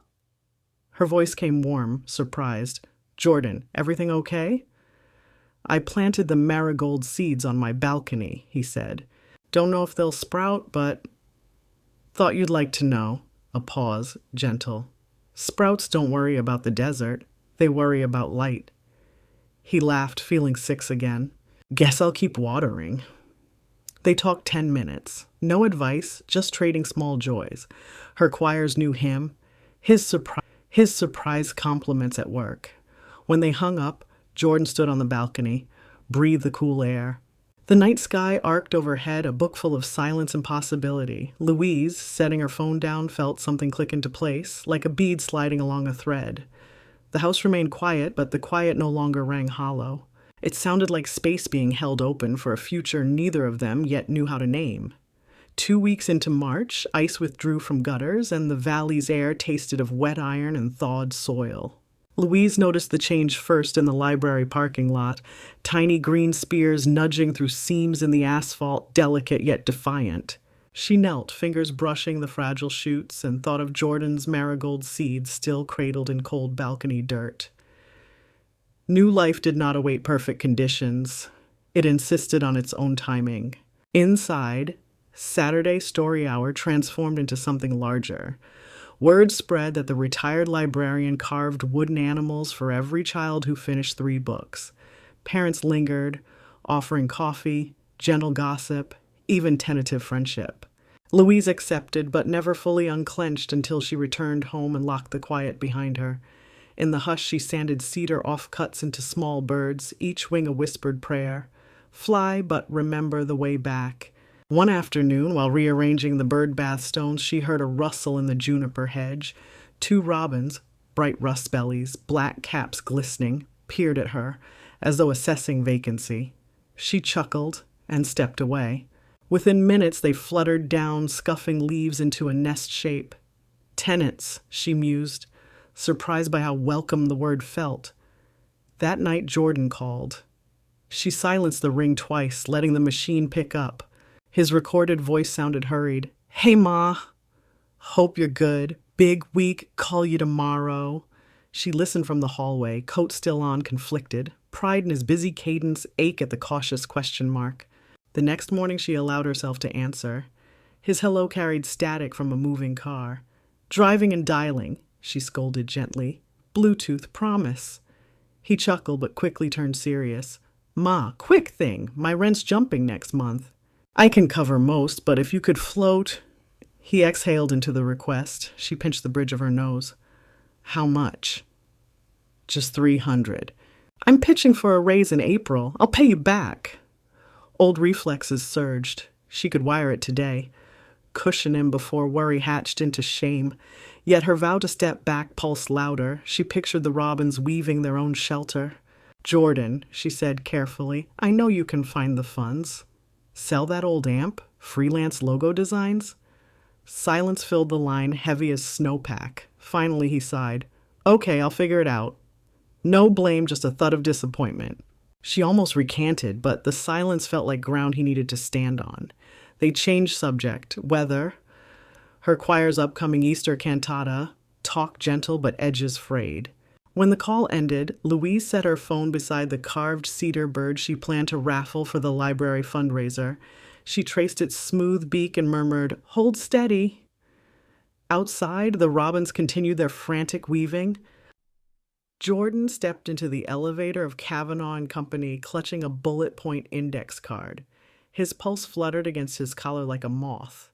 Her voice came warm, surprised. Jordan, everything okay? I planted the marigold seeds on my balcony, he said. Don't know if they'll sprout, but thought you'd like to know. A pause, gentle. Sprouts don't worry about the desert. They worry about light. He laughed, feeling 6 again. Guess I'll keep watering. They talked 10 minutes. No advice, just trading small joys. Her choir's new hymn, his surprise compliments at work. When they hung up, Jordan stood on the balcony, breathed the cool air. The night sky arced overhead, a book full of silence and possibility. Louise, setting her phone down, felt something click into place, like a bead sliding along a thread. The house remained quiet, but the quiet no longer rang hollow. It sounded like space being held open for a future neither of them yet knew how to name. 2 weeks into March, ice withdrew from gutters, and the valley's air tasted of wet iron and thawed soil. Louise noticed the change first in the library parking lot, tiny green spears nudging through seams in the asphalt, delicate yet defiant. She knelt, fingers brushing the fragile shoots, and thought of Jordan's marigold seeds still cradled in cold balcony dirt. New life did not await perfect conditions. It insisted on its own timing. Inside, Saturday Story Hour transformed into something larger. Word spread that the retired librarian carved wooden animals for every child who finished 3 books. Parents lingered, offering coffee, gentle gossip, even tentative friendship. Louise accepted, but never fully unclenched until she returned home and locked the quiet behind her. In the hush, she sanded cedar offcuts into small birds, each wing a whispered prayer. Fly, but remember the way back. One afternoon, while rearranging the bird bath stones, she heard a rustle in the juniper hedge. 2 robins, bright rust bellies, black caps glistening, peered at her, as though assessing vacancy. She chuckled and stepped away. Within minutes, they fluttered down, scuffing leaves into a nest shape. Tenants, she mused, surprised by how welcome the word felt. That night, Jordan called. She silenced the ring twice, letting the machine pick up. His recorded voice sounded hurried. "Hey, Ma. Hope you're good. Big week. Call you tomorrow." She listened from the hallway, coat still on, conflicted. Pride in his busy cadence, ache at the cautious question mark. The next morning she allowed herself to answer. His hello carried static from a moving car. "Driving and dialing," she scolded gently. "Bluetooth, promise." He chuckled but quickly turned serious. "Ma, quick thing. My rent's jumping next month." "I can cover most, but if you could float—" He exhaled into the request. She pinched the bridge of her nose. "How much?" "Just 300. I'm pitching for a raise in April. I'll pay you back." Old reflexes surged. She could wire it today. Cushion him before worry hatched into shame. Yet her vow to step back pulsed louder. She pictured the robins weaving their own shelter. "Jordan," she said carefully, "I know you can find the funds." "Sell that old amp? Freelance logo designs?" Silence filled the line, heavy as snowpack. Finally he sighed. "Okay, I'll figure it out." No blame, just a thud of disappointment. She almost recanted, but the silence felt like ground he needed to stand on. They changed subject. Weather, her choir's upcoming Easter cantata, talk gentle but edges frayed. When the call ended, Louise set her phone beside the carved cedar bird she planned to raffle for the library fundraiser. She traced its smooth beak and murmured, "Hold steady." Outside, the robins continued their frantic weaving. Jordan stepped into the elevator of Kavanaugh and Company, clutching a bullet point index card. His pulse fluttered against his collar like a moth.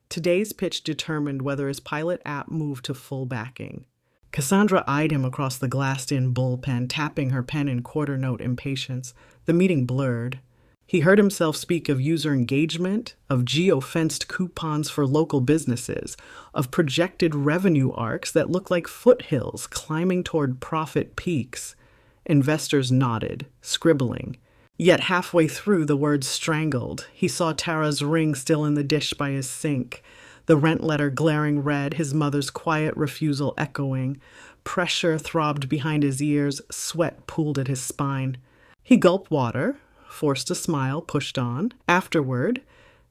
Today's pitch determined whether his pilot app moved to full backing. Cassandra eyed him across the glassed-in bullpen, tapping her pen in quarter-note impatience. The meeting blurred. He heard himself speak of user engagement, of geo-fenced coupons for local businesses, of projected revenue arcs that looked like foothills climbing toward profit peaks. Investors nodded, scribbling. Yet halfway through, the words strangled. He saw Tara's ring still in the dish by his sink, the rent letter glaring red, his mother's quiet refusal echoing. Pressure throbbed behind his ears, sweat pooled at his spine. He gulped water, forced a smile, pushed on. Afterward,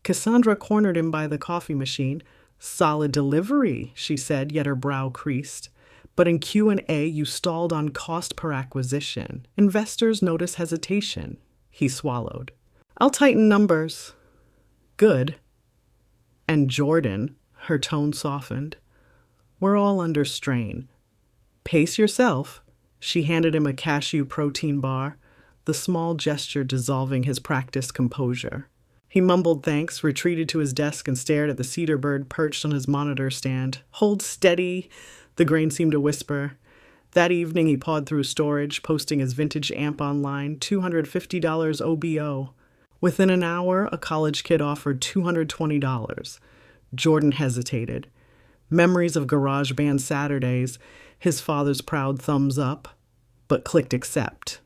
Cassandra cornered him by the coffee machine. "Solid delivery," she said, yet her brow creased. "But in Q&A, you stalled on cost per acquisition. Investors notice hesitation." He swallowed. "I'll tighten numbers." "Good." "And Jordan," her tone softened, "we're all under strain. Pace yourself." She handed him a cashew protein bar, the small gesture dissolving his practiced composure. He mumbled thanks, retreated to his desk, and stared at the cedar bird perched on his monitor stand. "Hold steady," the grain seemed to whisper. That evening he pawed through storage, posting his vintage amp online, $250 OBO. Within an hour, a college kid offered $220. Jordan hesitated. Memories of garage band Saturdays, his father's proud thumbs up, but clicked accept.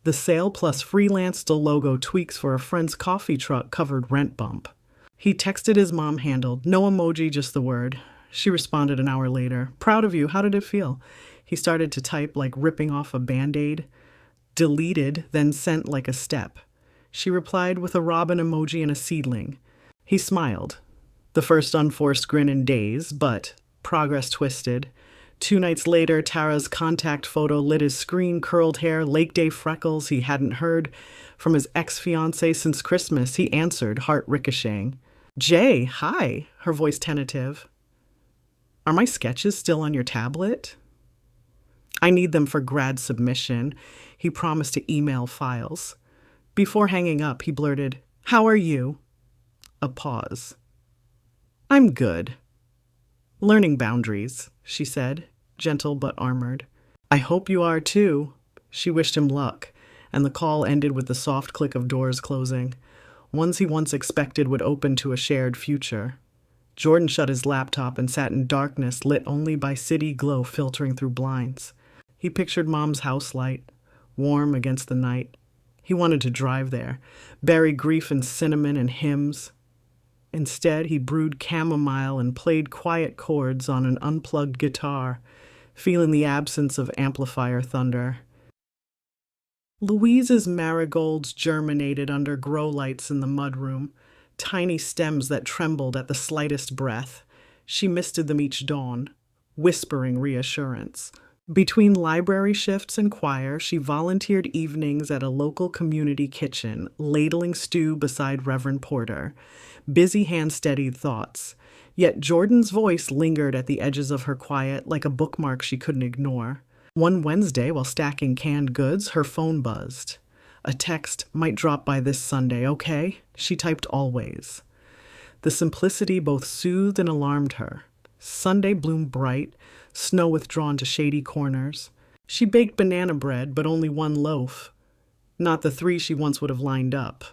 The sale plus freelance logo tweaks for a friend's coffee truck covered rent bump. He texted his mom handled, no emoji, just the word. She responded an hour later. "Proud of you. How did it feel?" He started to type like ripping off a Band-Aid. Deleted, then sent like a step. She replied with a robin emoji and a seedling. He smiled. The first unforced grin in days, but progress twisted. 2 nights later, Tara's contact photo lit his screen, curled hair, Lake Day freckles he hadn't heard from his ex-fiancée since Christmas. He answered, heart ricocheting. Jay, hi, her voice tentative. Are my sketches still on your tablet? I need them for grad submission. He promised to email files. Before hanging up, he blurted, How are you? A pause. I'm good. Learning boundaries, she said, gentle but armored. I hope you are too. She wished him luck, and the call ended with the soft click of doors closing. Ones he once expected would open to a shared future. Jordan shut his laptop and sat in darkness lit only by city glow filtering through blinds. He pictured Mom's house light, warm against the night. He wanted to drive there, bury grief in cinnamon and hymns. Instead, he brewed chamomile and played quiet chords on an unplugged guitar, feeling the absence of amplifier thunder. Louise's marigolds germinated under grow lights in the mudroom, tiny stems that trembled at the slightest breath. She misted them each dawn, whispering reassurance. Between library shifts and choir, she volunteered evenings at a local community kitchen, ladling stew beside Reverend Porter. Busy hand-steadied thoughts. Yet Jordan's voice lingered at the edges of her quiet like a bookmark she couldn't ignore. One Wednesday, while stacking canned goods, her phone buzzed. A text might drop by this Sunday, okay? She typed always. The simplicity both soothed and alarmed her. Sunday bloomed bright, snow withdrawn to shady corners. She baked banana bread, but only one loaf. Not the 3 she once would have lined up.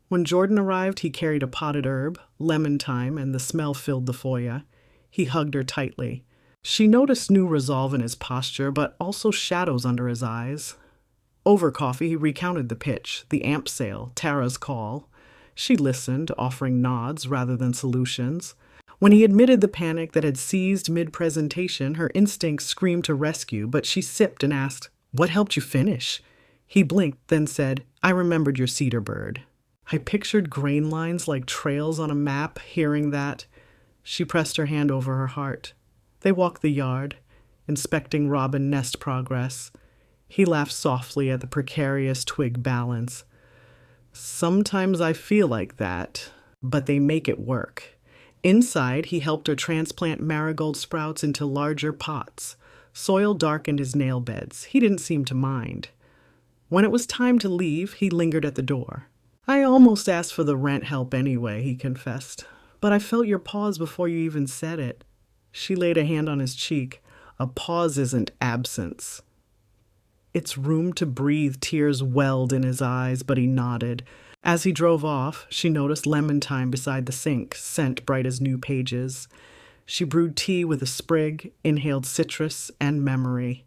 When Jordan arrived, he carried a potted herb, lemon thyme, and the smell filled the foyer. He hugged her tightly. She noticed new resolve in his posture, but also shadows under his eyes. Over coffee, he recounted the pitch, the amp sale, Tara's call. She listened, offering nods rather than solutions. When he admitted the panic that had seized mid-presentation, her instincts screamed to rescue, but she sipped and asked, What helped you finish? He blinked, then said, I remembered your cedar bird. I pictured grain lines like trails on a map, hearing that. She pressed her hand over her heart. They walked the yard, inspecting robin nest progress. He laughed softly at the precarious twig balance. Sometimes I feel like that, but they make it work. Inside, he helped her transplant marigold sprouts into larger pots. Soil darkened his nail beds. He didn't seem to mind. When it was time to leave, he lingered at the door. I almost asked for the rent help anyway, he confessed. But I felt your pause before you even said it. She laid a hand on his cheek. A pause isn't absence. It's room to breathe. Tears welled in his eyes, but he nodded. As he drove off, she noticed lemon thyme beside the sink, scent bright as new pages. She brewed tea with a sprig, inhaled citrus and memory.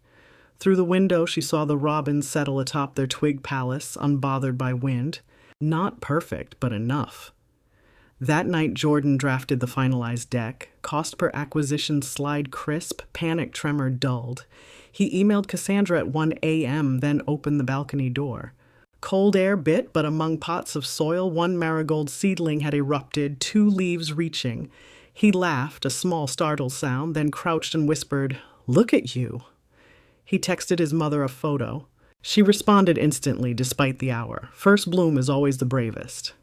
Through the window, she saw the robins settle atop their twig palace, unbothered by wind. Not perfect, but enough. That night, Jordan drafted the finalized deck. Cost per acquisition slide crisp, panic tremor dulled. He emailed Cassandra at 1 a.m., then opened the balcony door. Cold air bit, but among pots of soil, one marigold seedling had erupted, 2 leaves reaching. He laughed, a small startled sound, then crouched and whispered, Look at you. He texted his mother a photo. She responded instantly, despite the hour. First bloom is always the bravest.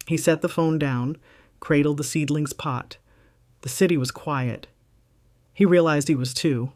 He set the phone down, cradled the seedling's pot. The city was quiet. He realized he was too.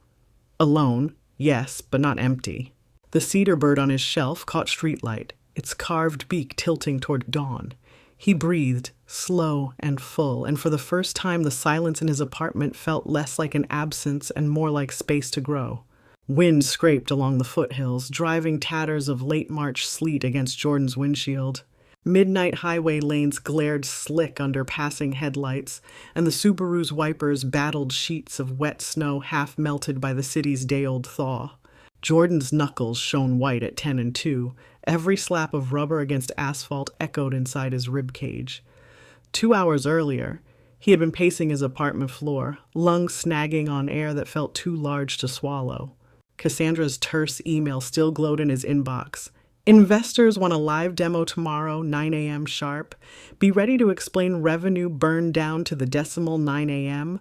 Alone, yes, but not empty. The cedar bird on his shelf caught streetlight, its carved beak tilting toward dawn. He breathed, slow and full, and for the first time the silence in his apartment felt less like an absence and more like space to grow. Wind scraped along the foothills, driving tatters of late March sleet against Jordan's windshield. Midnight highway lanes glared slick under passing headlights, and the Subaru's wipers battled sheets of wet snow half melted by the city's day-old thaw. Jordan's knuckles shone white at 10 and 2. Every slap of rubber against asphalt echoed inside his ribcage. 2 hours earlier, he had been pacing his apartment floor, lungs snagging on air that felt too large to swallow. Cassandra's terse email still glowed in his inbox. Investors want a live demo tomorrow, 9 a.m. sharp. Be ready to explain revenue burned down to the decimal 9 a.m.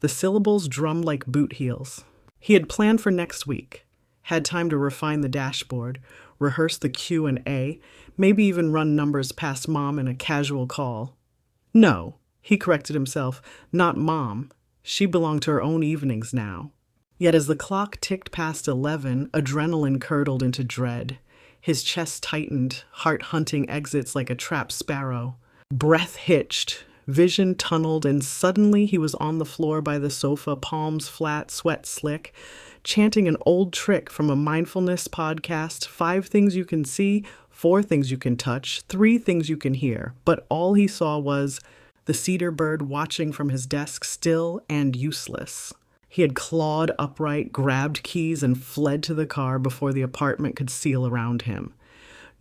The syllables drummed like boot heels. He had planned for next week, had time to refine the dashboard, rehearse the Q&A, maybe even run numbers past Mom in a casual call. No, he corrected himself, not Mom. She belonged to her own evenings now. Yet as the clock ticked past 11, adrenaline curdled into dread. His chest tightened, heart hunting exits like a trapped sparrow. Breath hitched, vision tunneled, and suddenly he was on the floor by the sofa, palms flat, sweat slick, chanting an old trick from a mindfulness podcast: 5 things you can see, 4 things you can touch, 3 things you can hear. But all he saw was the cedar bird watching from his desk, still and useless. He had clawed upright, grabbed keys, and fled to the car before the apartment could seal around him.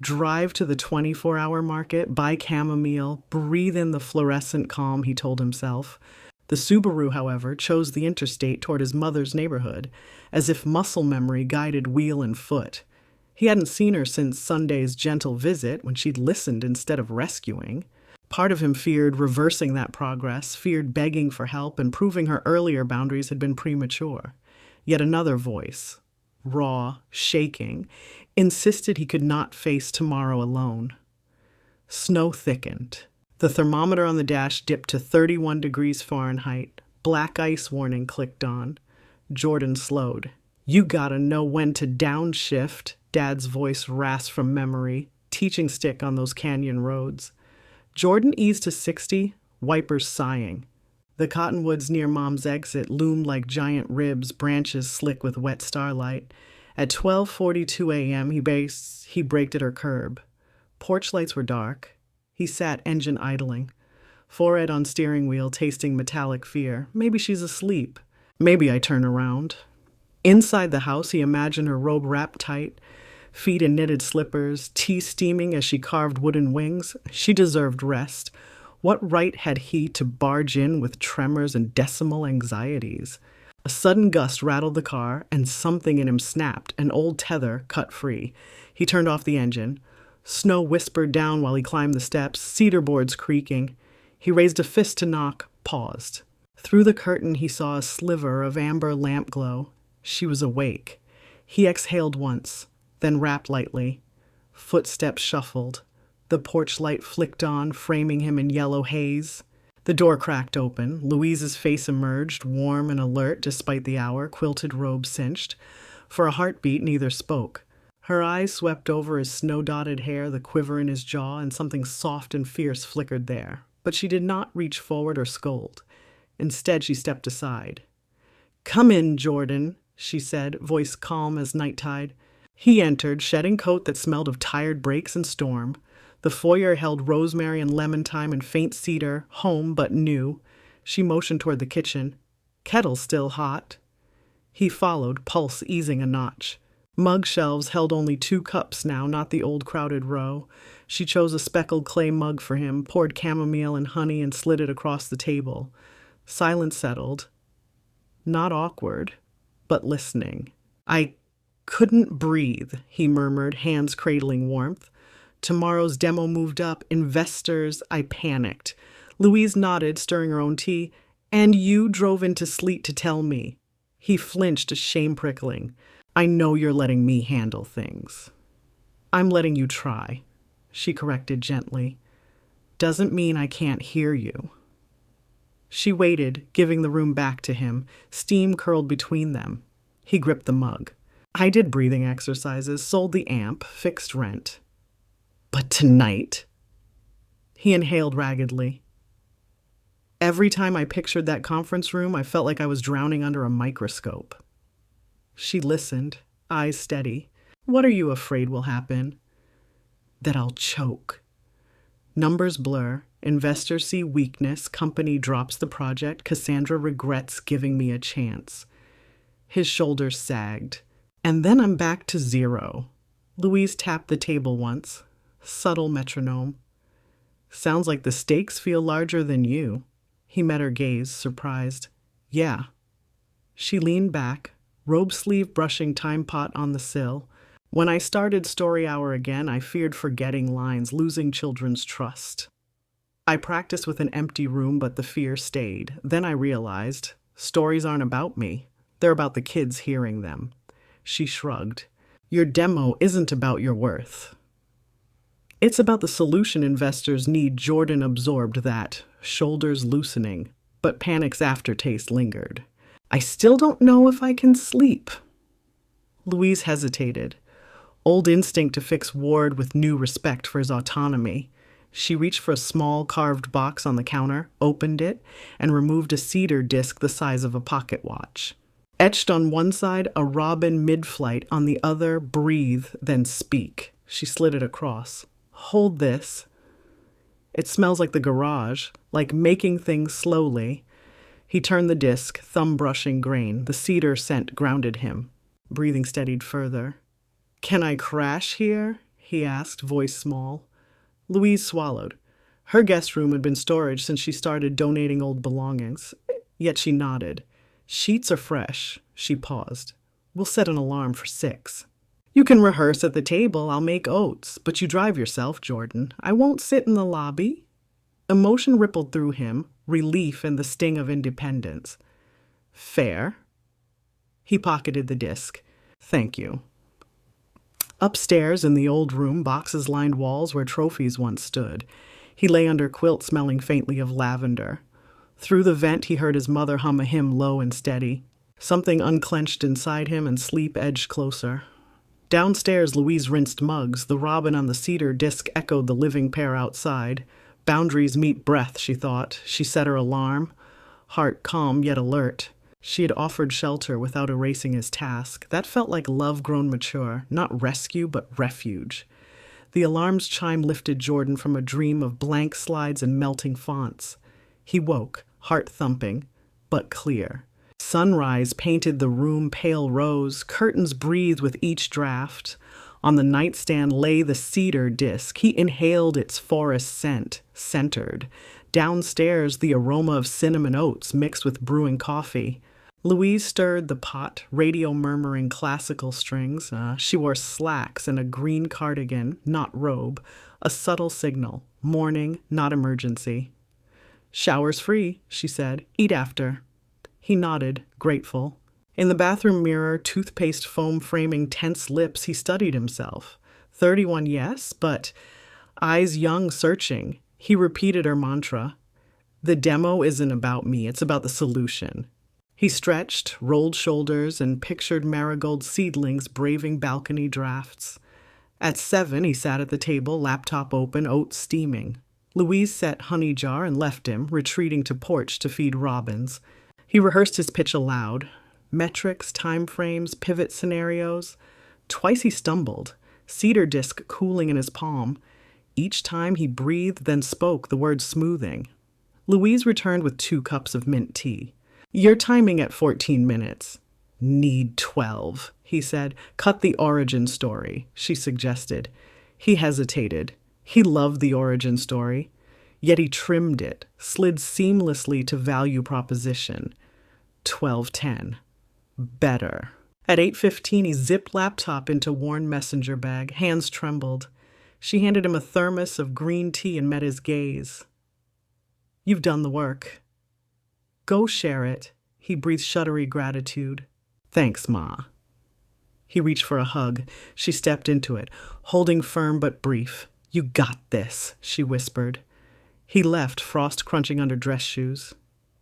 Drive to the 24-hour market, buy chamomile, breathe in the fluorescent calm, he told himself. The Subaru, however, chose the interstate toward his mother's neighborhood, as if muscle memory guided wheel and foot. He hadn't seen her since Sunday's gentle visit, when she'd listened instead of rescuing. Part of him feared reversing that progress, feared begging for help and proving her earlier boundaries had been premature. Yet another voice, raw, shaking, insisted he could not face tomorrow alone. Snow thickened. The thermometer on the dash dipped to 31 degrees Fahrenheit. Black ice warning clicked on. Jordan slowed. "You gotta know when to downshift," Dad's voice rasped from memory, teaching stick on those canyon roads. Jordan eased to 60, wipers sighing. The cottonwoods near Mom's exit loomed like giant ribs, branches slick with wet starlight. At 12:42 a.m., he braked at her curb. Porch lights were dark. He sat, engine idling, forehead on steering wheel, tasting metallic fear. Maybe she's asleep. Maybe I turn around. Inside the house, he imagined her robe wrapped tight, feet in knitted slippers, tea steaming as she carved wooden wings. She deserved rest. What right had he to barge in with tremors and decimal anxieties? A sudden gust rattled the car, and something in him snapped, an old tether cut free. He turned off the engine. Snow whispered down while he climbed the steps, cedar boards creaking. He raised a fist to knock, paused. Through the curtain he saw a sliver of amber lamp glow. She was awake. He exhaled once, then rapped lightly. Footsteps shuffled. The porch light flicked on, framing him in yellow haze. The door cracked open. Louise's face emerged, warm and alert despite the hour, quilted robe cinched. For a heartbeat, neither spoke. Her eyes swept over his snow-dotted hair, the quiver in his jaw, and something soft and fierce flickered there. But she did not reach forward or scold. Instead, she stepped aside. "Come in, Jordan," she said, voice calm as nighttide. He entered, shedding coat that smelled of tired brakes and storm. The foyer held rosemary and lemon thyme and faint cedar, home but new. She motioned toward the kitchen. Kettle still hot. He followed, pulse easing a notch. Mug shelves held only 2 cups now, not the old crowded row. She chose a speckled clay mug for him, poured chamomile and honey, and slid it across the table. Silence settled. Not awkward, but listening. "I couldn't breathe," he murmured, hands cradling warmth. "Tomorrow's demo moved up. Investors." I panicked. Louise nodded, stirring her own tea. "And you drove into sleet to tell me." He flinched, shame prickling. "I know you're letting me handle things." "I'm letting you try," she corrected gently. "Doesn't mean I can't hear you." She waited, giving the room back to him. Steam curled between them. He gripped the mug. "I did breathing exercises, sold the amp, fixed rent. But tonight..." He inhaled raggedly. "Every time I pictured that conference room, I felt like I was drowning under a microscope." She listened, eyes steady. "What are you afraid will happen?" "That I'll choke." Numbers blur. Investors see weakness. Company drops the project. Cassandra regrets giving me a chance. His shoulders sagged. "And then I'm back to 0. Louise tapped the table once. Subtle metronome. "Sounds like the stakes feel larger than you." He met her gaze, surprised. "Yeah." She leaned back, robe sleeve brushing time pot on the sill. "When I started Story Hour again, I feared forgetting lines, losing children's trust. I practiced with an empty room, but the fear stayed. Then I realized, stories aren't about me. They're about the kids hearing them." She shrugged. "Your demo isn't about your worth." It's about the solution investors need. Jordan absorbed that, shoulders loosening, but panic's aftertaste lingered. I still don't know if I can sleep. Louise hesitated. Old instinct to fix Ward with new respect for his autonomy. She reached for a small carved box on the counter, opened it, and removed a cedar disc the size of a pocket watch. Etched on one side, a robin mid-flight, on the other, breathe, then speak. She slid it across. Hold this. It smells like the garage, like making things slowly. He turned the disc, thumb brushing grain. The cedar scent grounded him. Breathing steadied further. Can I crash here? He asked, voice small. Louise swallowed. Her guest room had been storage since she started donating old belongings. Yet she nodded. Sheets are fresh. She paused. We'll set an alarm for 6. You can rehearse at the table. I'll make oats. But you drive yourself, Jordan. I won't sit in the lobby. Emotion rippled through him, relief and the sting of independence. Fair. He pocketed the disc. Thank you. Upstairs in the old room, boxes lined walls where trophies once stood. He lay under quilt smelling faintly of lavender. Through the vent he heard his mother hum a hymn low and steady. Something unclenched inside him and sleep edged closer. Downstairs Louise rinsed mugs. The robin on the cedar disc echoed the living pair outside. Boundaries meet breath, she thought. She set her alarm. Heart calm yet alert. She had offered shelter without erasing his task. That felt like love grown mature, not rescue, but refuge. The alarm's chime lifted Jordan from a dream of blank slides and melting fonts. He woke, heart thumping, but clear. Sunrise painted the room pale rose, curtains breathed with each draft. On the nightstand lay the cedar disc. He inhaled its forest scent, centered. Downstairs, the aroma of cinnamon oats mixed with brewing coffee. Louise stirred the pot, radio murmuring classical strings. She wore slacks and a green cardigan, not robe, a subtle signal, morning, not emergency. Shower's free, she said. Eat after. He nodded, grateful. In the bathroom mirror, toothpaste foam framing tense lips, he studied himself. 31, yes, but eyes young, searching. He repeated her mantra. The demo isn't about me, it's about the solution. He stretched, rolled shoulders, and pictured marigold seedlings braving balcony drafts. At 7, he sat at the table, laptop open, oats steaming. Louise set honey jar and left him, retreating to porch to feed robins. He rehearsed his pitch aloud. Metrics, time frames, pivot scenarios. Twice he stumbled, cedar disc cooling in his palm. Each time he breathed, then spoke, the words smoothing. Louise returned with 2 cups of mint tea. You're timing at 14 minutes. Need 12, he said. Cut the origin story, she suggested. He hesitated. He loved the origin story. Yet he trimmed it, slid seamlessly to value proposition. 12:10. Better. At 8:15, he zipped laptop into worn messenger bag. Hands trembled. She handed him a thermos of green tea and met his gaze. You've done the work. Go share it. He breathed shuddery gratitude. Thanks, Ma. He reached for a hug. She stepped into it, holding firm but brief. You got this, she whispered. He left, frost crunching under dress shoes.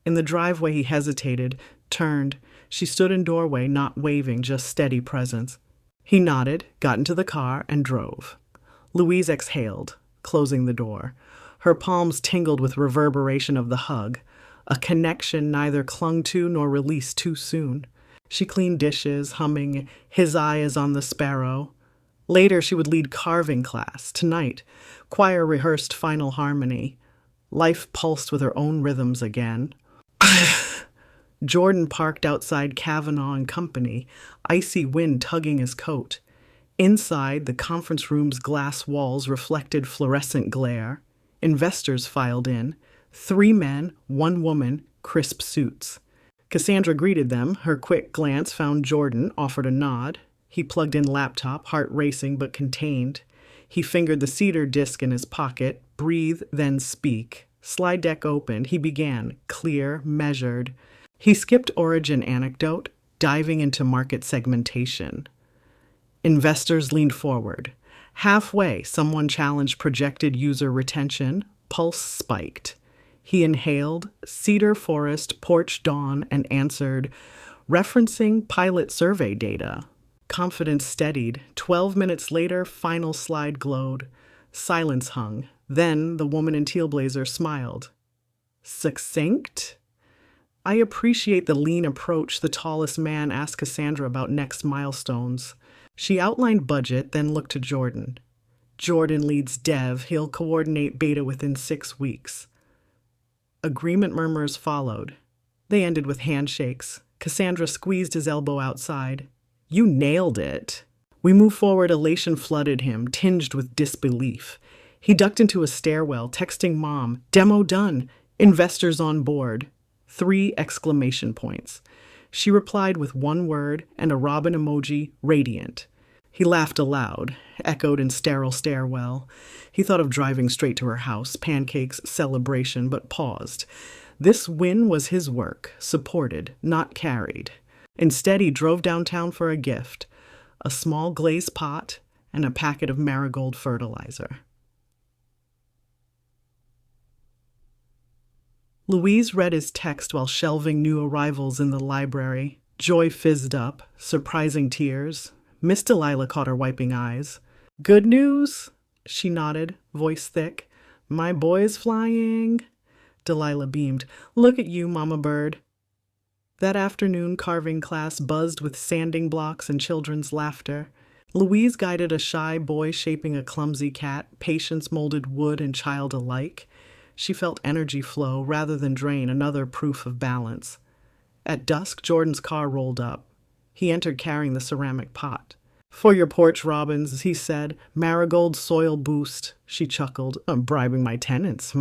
In the driveway, he hesitated, turned. She stood in doorway, not waving, just steady presence. He nodded, got into the car, and drove. Louise exhaled, closing the door. Her palms tingled with reverberation of the hug, a connection neither clung to nor released too soon. She cleaned dishes, humming, His Eye is on the Sparrow. Later, she would lead carving class. Tonight, choir rehearsed final harmony. Life pulsed with her own rhythms again. Jordan parked outside Kavanaugh and Company, icy wind tugging his coat. Inside, the conference room's glass walls reflected fluorescent glare. Investors filed in. 3 men, 1 woman, crisp suits. Cassandra greeted them. Her quick glance found Jordan, offered a nod. He plugged in laptop, heart racing but contained. He fingered the cedar disc in his pocket. Breathe, then speak. Slide deck opened. He began, clear, measured. He skipped origin anecdote, diving into market segmentation. Investors leaned forward. Halfway, someone challenged projected user retention. Pulse spiked. He inhaled Cedar Forest Porch Dawn and answered, referencing pilot survey data. Confidence steadied. 12 minutes later, final slide glowed. Silence hung. Then the woman in teal blazer smiled. Succinct? I appreciate the lean approach the tallest man asked Cassandra about next milestones. She outlined budget, then looked to Jordan. Jordan leads dev. He'll coordinate beta within 6 weeks. Agreement murmurs followed. They ended with handshakes. Cassandra squeezed his elbow outside. You nailed it. We moved forward, elation flooded him, tinged with disbelief. He ducked into a stairwell, texting Mom, demo done, investors on board. 3 exclamation points. She replied with 1 word and a robin emoji, radiant. He laughed aloud, echoed in sterile stairwell. He thought of driving straight to her house, pancakes, celebration, but paused. This win was his work, supported, not carried. Instead, he drove downtown for a gift, a small glaze pot and a packet of marigold fertilizer. Louise read his text while shelving new arrivals in the library. Joy fizzed up, surprising tears. Miss Delilah caught her wiping eyes. Good news? She nodded, voice thick. My boy's flying. Delilah beamed. Look at you, Mama Bird. That afternoon, carving class buzzed with sanding blocks and children's laughter. Louise guided a shy boy shaping a clumsy cat, patience molded wood and child alike. She felt energy flow rather than drain, another proof of balance. At dusk, Jordan's car rolled up. He entered carrying the ceramic pot. For your porch, Robbins, he said. Marigold soil boost, she chuckled. I'm bribing my tenants,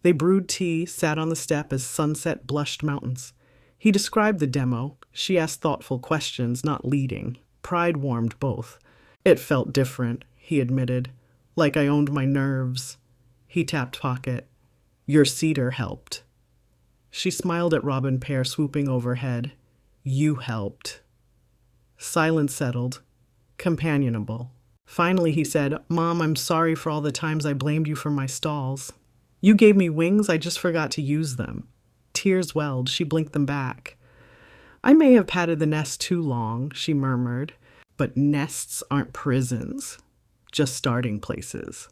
They brewed tea, sat on the step as sunset blushed mountains. He described the demo. She asked thoughtful questions, not leading. Pride warmed both. It felt different, he admitted. Like I owned my nerves. He tapped pocket. Your cedar helped. She smiled at Robin Pear swooping overhead. You helped. Silence settled. Companionable. Finally, he said, Mom, I'm sorry for all the times I blamed you for my stalls. You gave me wings, I just forgot to use them. Tears welled. She blinked them back. I may have patted the nest too long, she murmured, but nests aren't prisons, just starting places.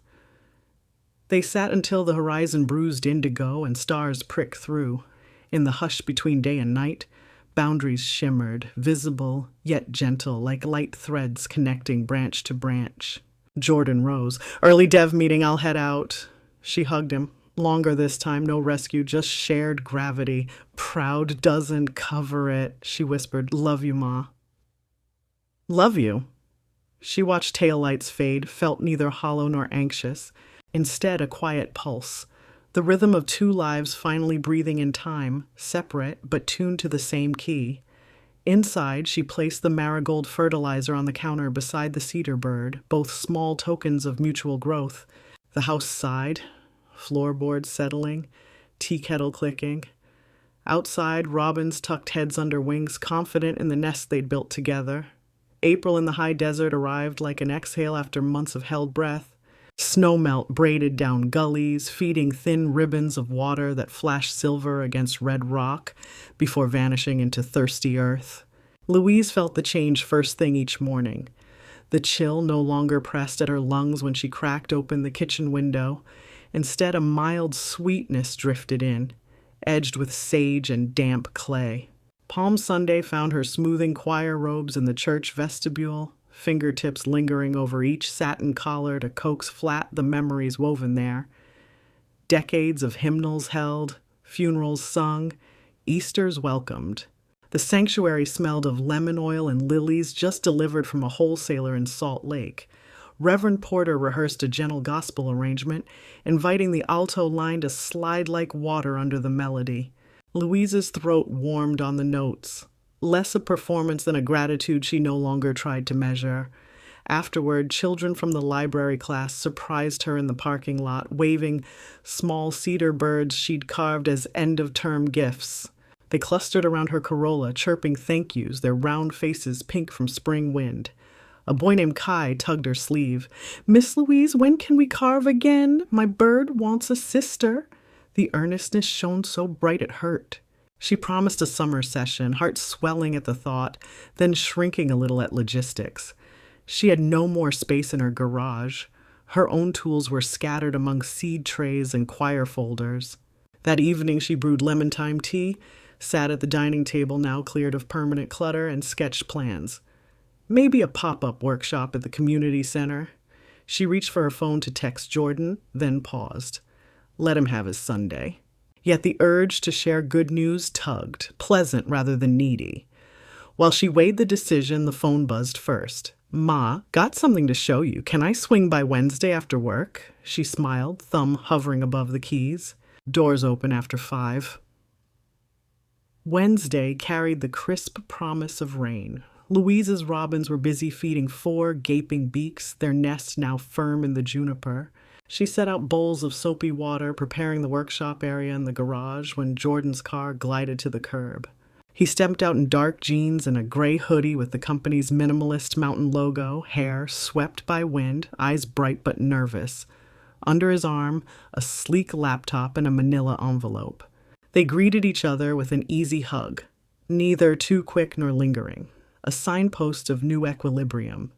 They sat until the horizon bruised indigo and stars pricked through. In the hush between day and night, boundaries shimmered, visible yet gentle, like light threads connecting branch to branch. Jordan rose. Early dev meeting, I'll head out. She hugged him. Longer this time, no rescue, just shared gravity. Proud doesn't cover it, she whispered. Love you, Ma. Love you. She watched taillights fade, felt neither hollow nor anxious. Instead, a quiet pulse. The rhythm of 2 lives finally breathing in time, separate but tuned to the same key. Inside, she placed the marigold fertilizer on the counter beside the cedar bird, both small tokens of mutual growth. The house sighed, floorboards settling, tea kettle clicking. Outside, robins tucked heads under wings, confident in the nest they'd built together. April in the high desert arrived like an exhale after months of held breath. Snowmelt braided down gullies, feeding thin ribbons of water that flashed silver against red rock before vanishing into thirsty earth. Louise felt the change first thing each morning. The chill no longer pressed at her lungs when she cracked open the kitchen window. Instead, a mild sweetness drifted in, edged with sage and damp clay. Palm Sunday found her smoothing choir robes in the church vestibule, fingertips lingering over each satin collar to coax flat the memories woven there. Decades of hymnals held, funerals sung, Easters welcomed. The sanctuary smelled of lemon oil and lilies just delivered from a wholesaler in Salt Lake. Reverend Porter rehearsed a gentle gospel arrangement, inviting the alto line to slide like water under the melody. Louise's throat warmed on the notes. Less a performance than a gratitude she no longer tried to measure. Afterward, children from the library class surprised her in the parking lot, waving small cedar birds she'd carved as end-of-term gifts. They clustered around her Corolla, chirping thank yous, their round faces pink from spring wind. A boy named Kai tugged her sleeve. "Miss Louise, when can we carve again? My bird wants a sister." The earnestness shone so bright it hurt. She promised a summer session, heart swelling at the thought, then shrinking a little at logistics. She had no more space in her garage. Her own tools were scattered among seed trays and choir folders. That evening she brewed lemon thyme tea, sat at the dining table now cleared of permanent clutter, and sketched plans. Maybe a pop-up workshop at the community center. She reached for her phone to text Jordan, then paused. Let him have his Sunday. Yet the urge to share good news tugged, pleasant rather than needy. While she weighed the decision, the phone buzzed first. "Ma, got something to show you. Can I swing by Wednesday after work?" She smiled, thumb hovering above the keys. Doors open after 5. Wednesday carried the crisp promise of rain. Louise's robins were busy feeding 4 gaping beaks, their nest now firm in the juniper. She set out bowls of soapy water, preparing the workshop area in the garage when Jordan's car glided to the curb. He stepped out in dark jeans and a gray hoodie with the company's minimalist mountain logo, hair swept by wind, eyes bright but nervous. Under his arm, a sleek laptop and a manila envelope. They greeted each other with an easy hug, neither too quick nor lingering, a signpost of new equilibrium.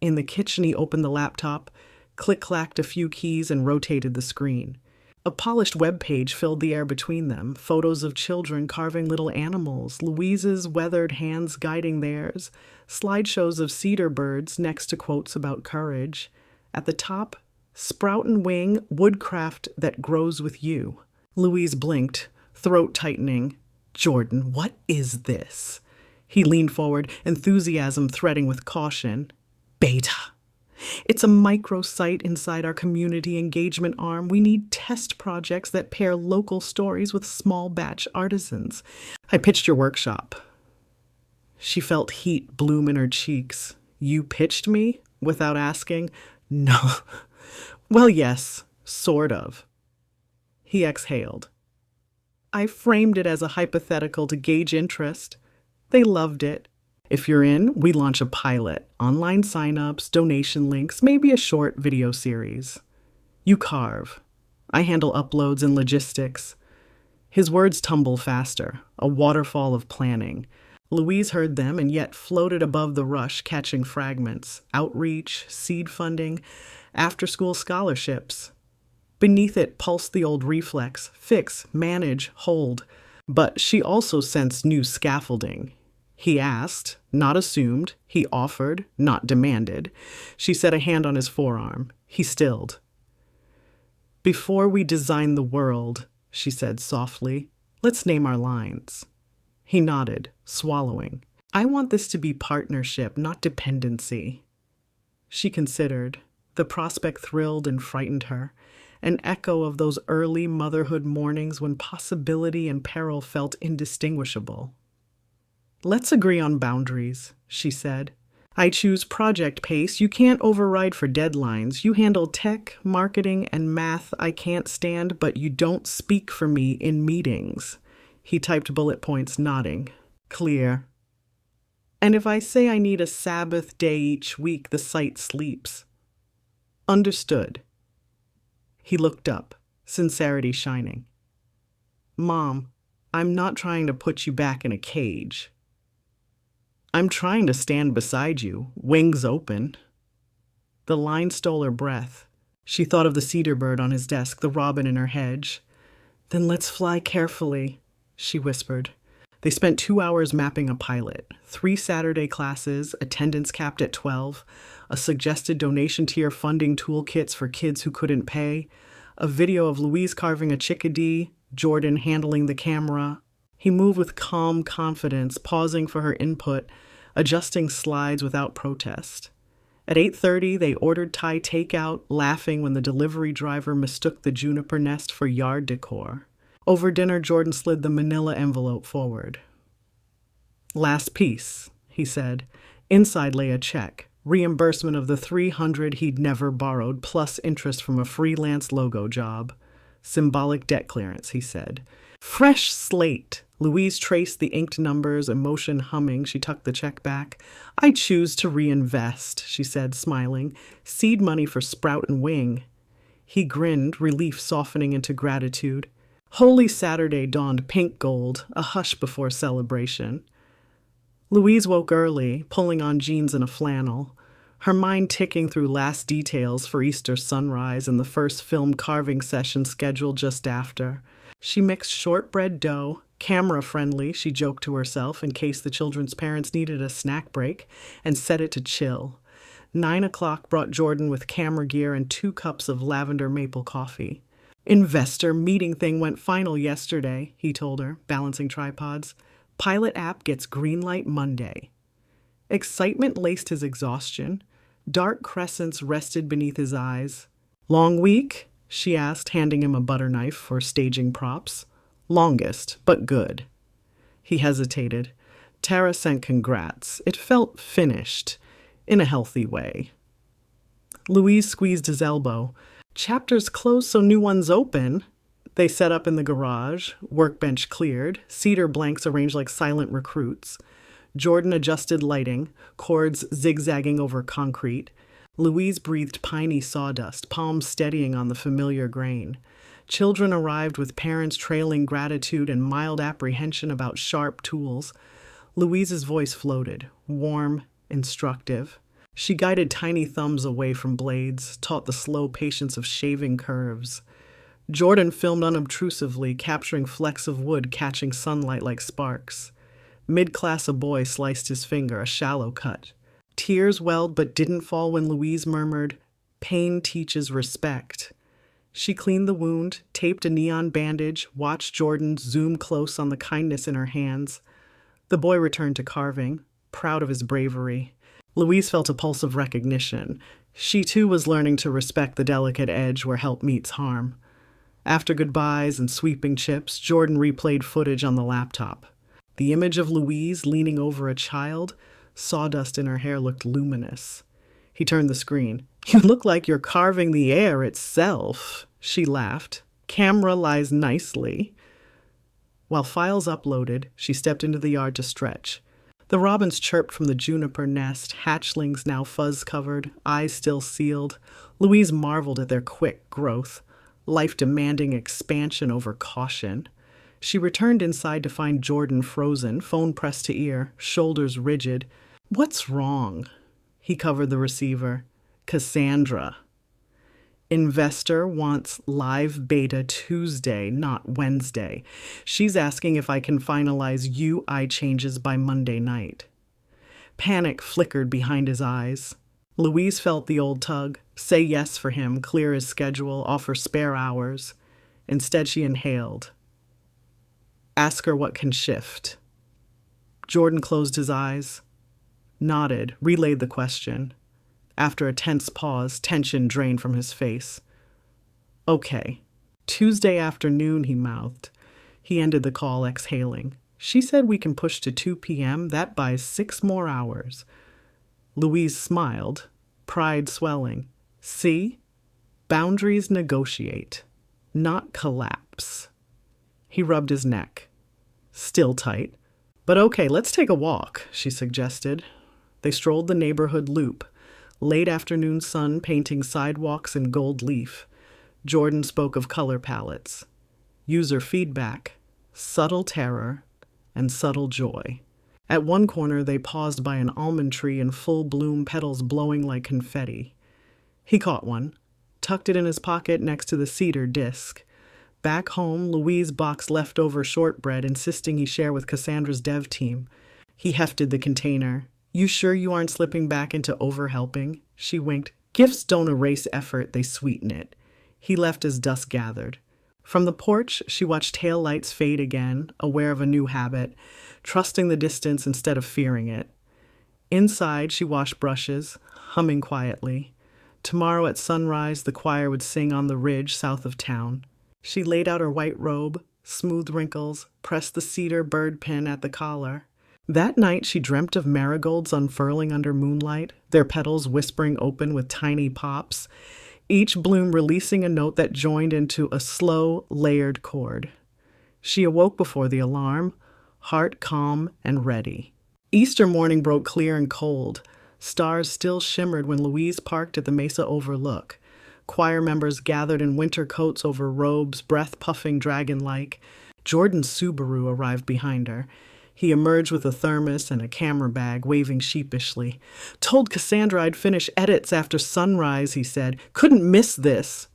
In the kitchen, he opened the laptop, click-clacked a few keys, and rotated the screen. A polished web page filled the air between them, photos of children carving little animals, Louise's weathered hands guiding theirs, slideshows of cedar birds next to quotes about courage. At the top, "Sprout and wing, woodcraft that grows with you." Louise blinked, throat tightening. "Jordan, what is this?" He leaned forward, enthusiasm threading with caution. "Beta. It's a microsite inside our community engagement arm. We need test projects that pair local stories with small batch artisans. I pitched your workshop." She felt heat bloom in her cheeks. "You pitched me?" Without asking. "No." "Well, yes, sort of." He exhaled. "I framed it as a hypothetical to gauge interest. They loved it. If you're in, we launch a pilot, online signups, donation links, maybe a short video series. You carve. I handle uploads and logistics." His words tumble faster, a waterfall of planning. Louise heard them and yet floated above the rush, catching fragments, outreach, seed funding, after-school scholarships. Beneath it pulsed the old reflex, fix, manage, hold. But she also sensed new scaffolding. He asked, not assumed. He offered, not demanded. She set a hand on his forearm. He stilled. "Before we design the world," she said softly, "let's name our lines." He nodded, swallowing. "I want this to be partnership, not dependency." She considered. The prospect thrilled and frightened her, an echo of those early motherhood mornings when possibility and peril felt indistinguishable. "Let's agree on boundaries," she said. "I choose project pace. You can't override for deadlines. You handle tech, marketing, and math I can't stand, but you don't speak for me in meetings." He typed bullet points, nodding. "Clear." "And if I say I need a Sabbath day each week, the site sleeps." "Understood." He looked up, sincerity shining. "Mom, I'm not trying to put you back in a cage. I'm trying to stand beside you, wings open." The line stole her breath. She thought of the cedar bird on his desk, the robin in her hedge. "Then let's fly carefully," she whispered. They spent 2 hours mapping a pilot, 3 Saturday classes, attendance capped at 12, a suggested donation tier funding toolkits for kids who couldn't pay, a video of Louise carving a chickadee, Jordan handling the camera. He moved with calm confidence, pausing for her input, adjusting slides without protest. At 8:30, they ordered Thai takeout, laughing when the delivery driver mistook the juniper nest for yard decor. Over dinner, Jordan slid the manila envelope forward. "Last piece," he said. Inside lay a check, reimbursement of the $300 he'd never borrowed, plus interest from a freelance logo job. "Symbolic debt clearance," he said. "Fresh slate," Louise traced the inked numbers, emotion humming. She tucked the check back. "I choose to reinvest," she said, smiling. "Seed money for Sprout and Wing." He grinned, relief softening into gratitude. Holy Saturday dawned pink gold, a hush before celebration. Louise woke early, pulling on jeans and a flannel, her mind ticking through last details for Easter sunrise and the first film carving session scheduled just after. She mixed shortbread dough, camera-friendly, she joked to herself in case the children's parents needed a snack break, and set it to chill. 9 o'clock brought Jordan with camera gear and 2 cups of lavender maple coffee. "Investor meeting thing went final yesterday," he told her, balancing tripods. "Pilot app gets green light Monday." Excitement laced his exhaustion. Dark crescents rested beneath his eyes. "Long week?" she asked, handing him a butter knife for staging props. "Longest, but good." He hesitated. Tara sent congrats. It felt finished, in a healthy way. Louise squeezed his elbow. "Chapter's closed, so new one's open." They set up in the garage, workbench cleared, cedar blanks arranged like silent recruits. Jordan adjusted lighting, cords zigzagging over concrete. Louise breathed piney sawdust, palms steadying on the familiar grain. Children arrived with parents trailing gratitude and mild apprehension about sharp tools. Louise's voice floated, warm, instructive. She guided tiny thumbs away from blades, taught the slow patience of shaving curves. Jordan filmed unobtrusively, capturing flecks of wood catching sunlight like sparks. Mid-class, a boy sliced his finger, a shallow cut. Tears welled but didn't fall when Louise murmured, "Pain teaches respect." She cleaned the wound, taped a neon bandage, watched Jordan zoom close on the kindness in her hands. The boy returned to carving, proud of his bravery. Louise felt a pulse of recognition. She too was learning to respect the delicate edge where help meets harm. After goodbyes and sweeping chips, Jordan replayed footage on the laptop. The image of Louise leaning over a child, sawdust in her hair looked luminous. He turned the screen. "You look like you're carving the air itself," she laughed. "Camera lies nicely." While files uploaded, she stepped into the yard to stretch. The robins chirped from the juniper nest, hatchlings now fuzz-covered, eyes still sealed. Louise marveled at their quick growth, life demanding expansion over caution. She returned inside to find Jordan frozen, phone pressed to ear, shoulders rigid. "What's wrong?" He covered the receiver. "Cassandra. Investor wants live beta Tuesday, not Wednesday. She's asking if I can finalize UI changes by Monday night." Panic flickered behind his eyes. Louise felt the old tug. Say yes for him, clear his schedule, offer spare hours. Instead, she inhaled. Ask her what can shift. Jordan closed his eyes, nodded, relayed the question. After a tense pause, tension drained from his face. "Okay. Tuesday afternoon," he mouthed. He ended the call, exhaling. "She said we can push to 2 p.m. That buys 6 more hours." Louise smiled, pride swelling. "See? Boundaries negotiate, not collapse." He rubbed his neck. Still tight. "But okay, let's take a walk," she suggested. They strolled the neighborhood loop. Late afternoon sun painting sidewalks in gold leaf. Jordan spoke of color palettes. User feedback, subtle terror, and subtle joy. At one corner, they paused by an almond tree in full bloom, petals blowing like confetti. He caught one, tucked it in his pocket next to the cedar disc. Back home, Louise boxed leftover shortbread, insisting he share with Cassandra's dev team. He hefted the container. "You sure you aren't slipping back into overhelping?" She winked. "Gifts don't erase effort, they sweeten it." He left as dusk gathered. From the porch, she watched taillights fade again, aware of a new habit, trusting the distance instead of fearing it. Inside, she washed brushes, humming quietly. Tomorrow at sunrise, the choir would sing on the ridge south of town. She laid out her white robe, smoothed wrinkles, pressed the cedar bird pin at the collar. That night, she dreamt of marigolds unfurling under moonlight, their petals whispering open with tiny pops, each bloom releasing a note that joined into a slow, layered chord. She awoke before the alarm, heart calm and ready. Easter morning broke clear and cold. Stars still shimmered when Louise parked at the Mesa Overlook. Choir members gathered in winter coats over robes, breath puffing dragon-like. Jordan's Subaru arrived behind her. He emerged with a thermos and a camera bag, waving sheepishly. "Told Cassandra I'd finish edits after sunrise," he said. "Couldn't miss this."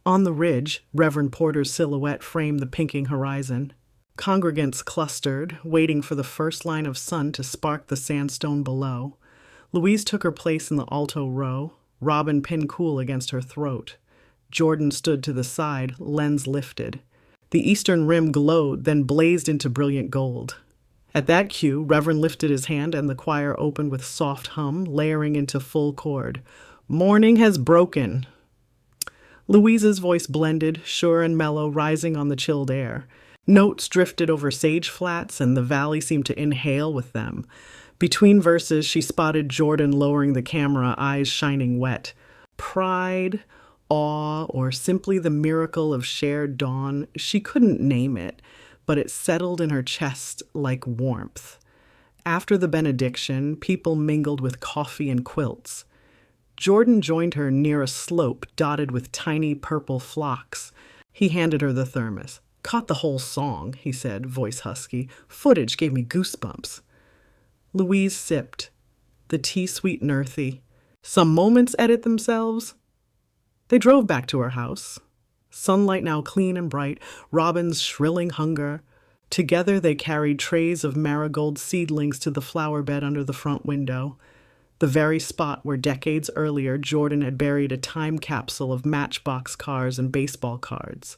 On the ridge, Reverend Porter's silhouette framed the pinking horizon. Congregants clustered, waiting for the first line of sun to spark the sandstone below. Louise took her place in the alto row, Robin pinned cool against her throat. Jordan stood to the side, lens lifted. The eastern rim glowed, then blazed into brilliant gold. At that cue, Reverend lifted his hand and the choir opened with soft hum, layering into full chord. "Morning has broken." Louise's voice blended, sure and mellow, rising on the chilled air. Notes drifted over sage flats, and the valley seemed to inhale with them. Between verses, she spotted Jordan lowering the camera, eyes shining wet. Pride, awe, or simply the miracle of shared dawn, she couldn't name it, but it settled in her chest like warmth. After the benediction, people mingled with coffee and quilts. Jordan joined her near a slope dotted with tiny purple flocks. He handed her the thermos. "Caught the whole song," he said, voice husky. "Footage gave me goosebumps." Louise sipped. The tea sweet and earthy. Some moments edit themselves. They drove back to her house. Sunlight now clean and bright, robins shrilling hunger. Together they carried trays of marigold seedlings to the flower bed under the front window, the very spot where decades earlier Jordan had buried a time capsule of matchbox cars and baseball cards.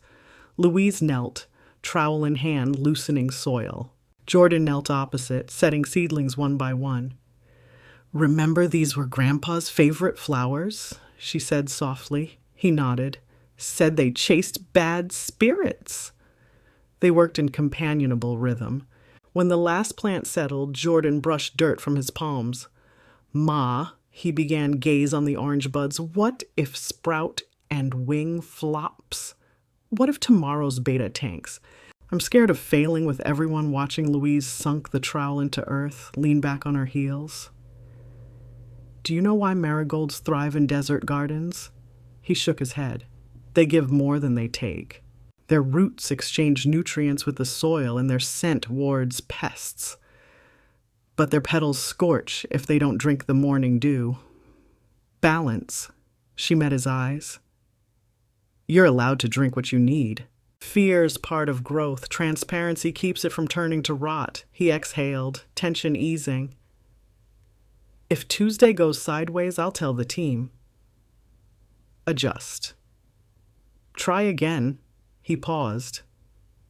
Louise knelt, trowel in hand, loosening soil. Jordan knelt opposite, setting seedlings one by one. "Remember these were Grandpa's favorite flowers?" she said softly. He nodded. "Said they chased bad spirits." They worked in companionable rhythm. When the last plant settled, Jordan brushed dirt from his palms. "Ma," he began, gaze on the orange buds, "what if sprout and wing flops? What if tomorrow's beta tanks? I'm scared of failing with everyone watching." Louise sunk the trowel into earth, leaned back on her heels. "Do you know why marigolds thrive in desert gardens?" He shook his head. "They give more than they take. Their roots exchange nutrients with the soil, and their scent wards pests. But their petals scorch if they don't drink the morning dew. Balance." She met his eyes. "You're allowed to drink what you need. Fear's part of growth. Transparency keeps it from turning to rot." He exhaled, tension easing. "If Tuesday goes sideways, I'll tell the team." "Adjust." "Try again." He paused.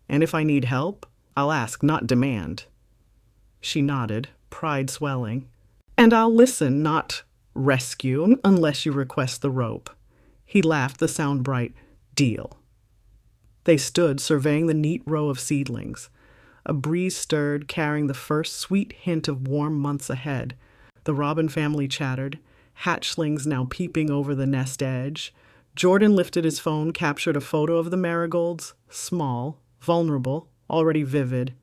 "And if I need help, I'll ask, not demand." She nodded, pride swelling. "And I'll listen, not rescue, unless you request the rope." He laughed, the sound bright. "Deal." They stood, surveying the neat row of seedlings. A breeze stirred, carrying the first sweet hint of warm months ahead. The robin family chattered, hatchlings now peeping over the nest edge. Jordan lifted his phone, captured a photo of the marigolds, small, vulnerable, already vivid.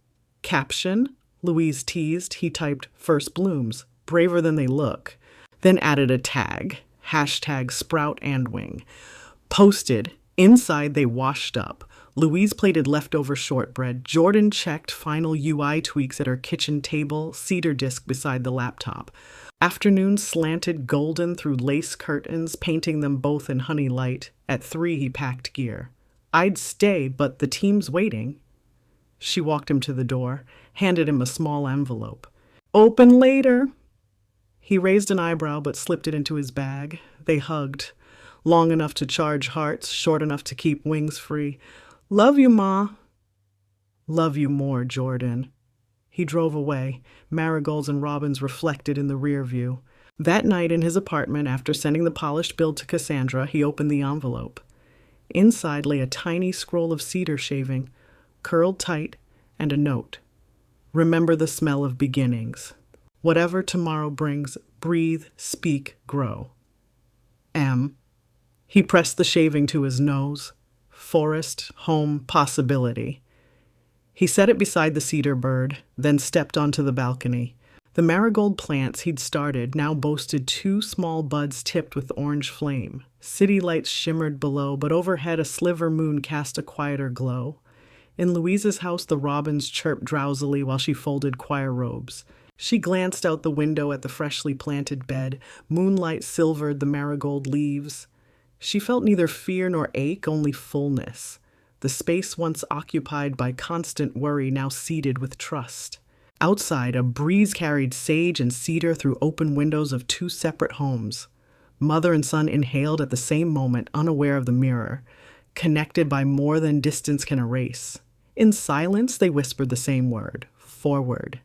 Caption? Louise teased. He typed, "First blooms, braver than they look." Then added a tag, hashtag sprout and wing. Posted, inside they washed up. Louise plated leftover shortbread. Jordan checked final UI tweaks at her kitchen table, cedar disc beside the laptop. Afternoon slanted golden through lace curtains, painting them both in honey light. At 3 he packed gear. "I'd stay, but the team's waiting." She walked him to the door, handed him a small envelope. "Open later." He raised an eyebrow but slipped it into his bag. They hugged. Long enough to charge hearts, short enough to keep wings free. "Love you, Ma." "Love you more, Jordan." He drove away, marigolds and robins reflected in the rear view. That night in his apartment, after sending the polished bill to Cassandra, he opened the envelope. Inside lay a tiny scroll of cedar shaving, curled tight, and a note. "Remember the smell of beginnings. Whatever tomorrow brings, breathe, speak, grow. M." He pressed the shaving to his nose. Forest, home, possibility. He set it beside the cedar bird, then stepped onto the balcony. The marigold plants he'd started now boasted two small buds tipped with orange flame. City lights shimmered below, but overhead a sliver moon cast a quieter glow. In Louise's house, the robins chirped drowsily while she folded choir robes. She glanced out the window at the freshly planted bed. Moonlight silvered the marigold leaves. She felt neither fear nor ache, only fullness. The space once occupied by constant worry now seated with trust. Outside, a breeze carried sage and cedar through open windows of two separate homes. Mother and son inhaled at the same moment, unaware of the mirror, connected by more than distance can erase. In silence, they whispered the same word, forward.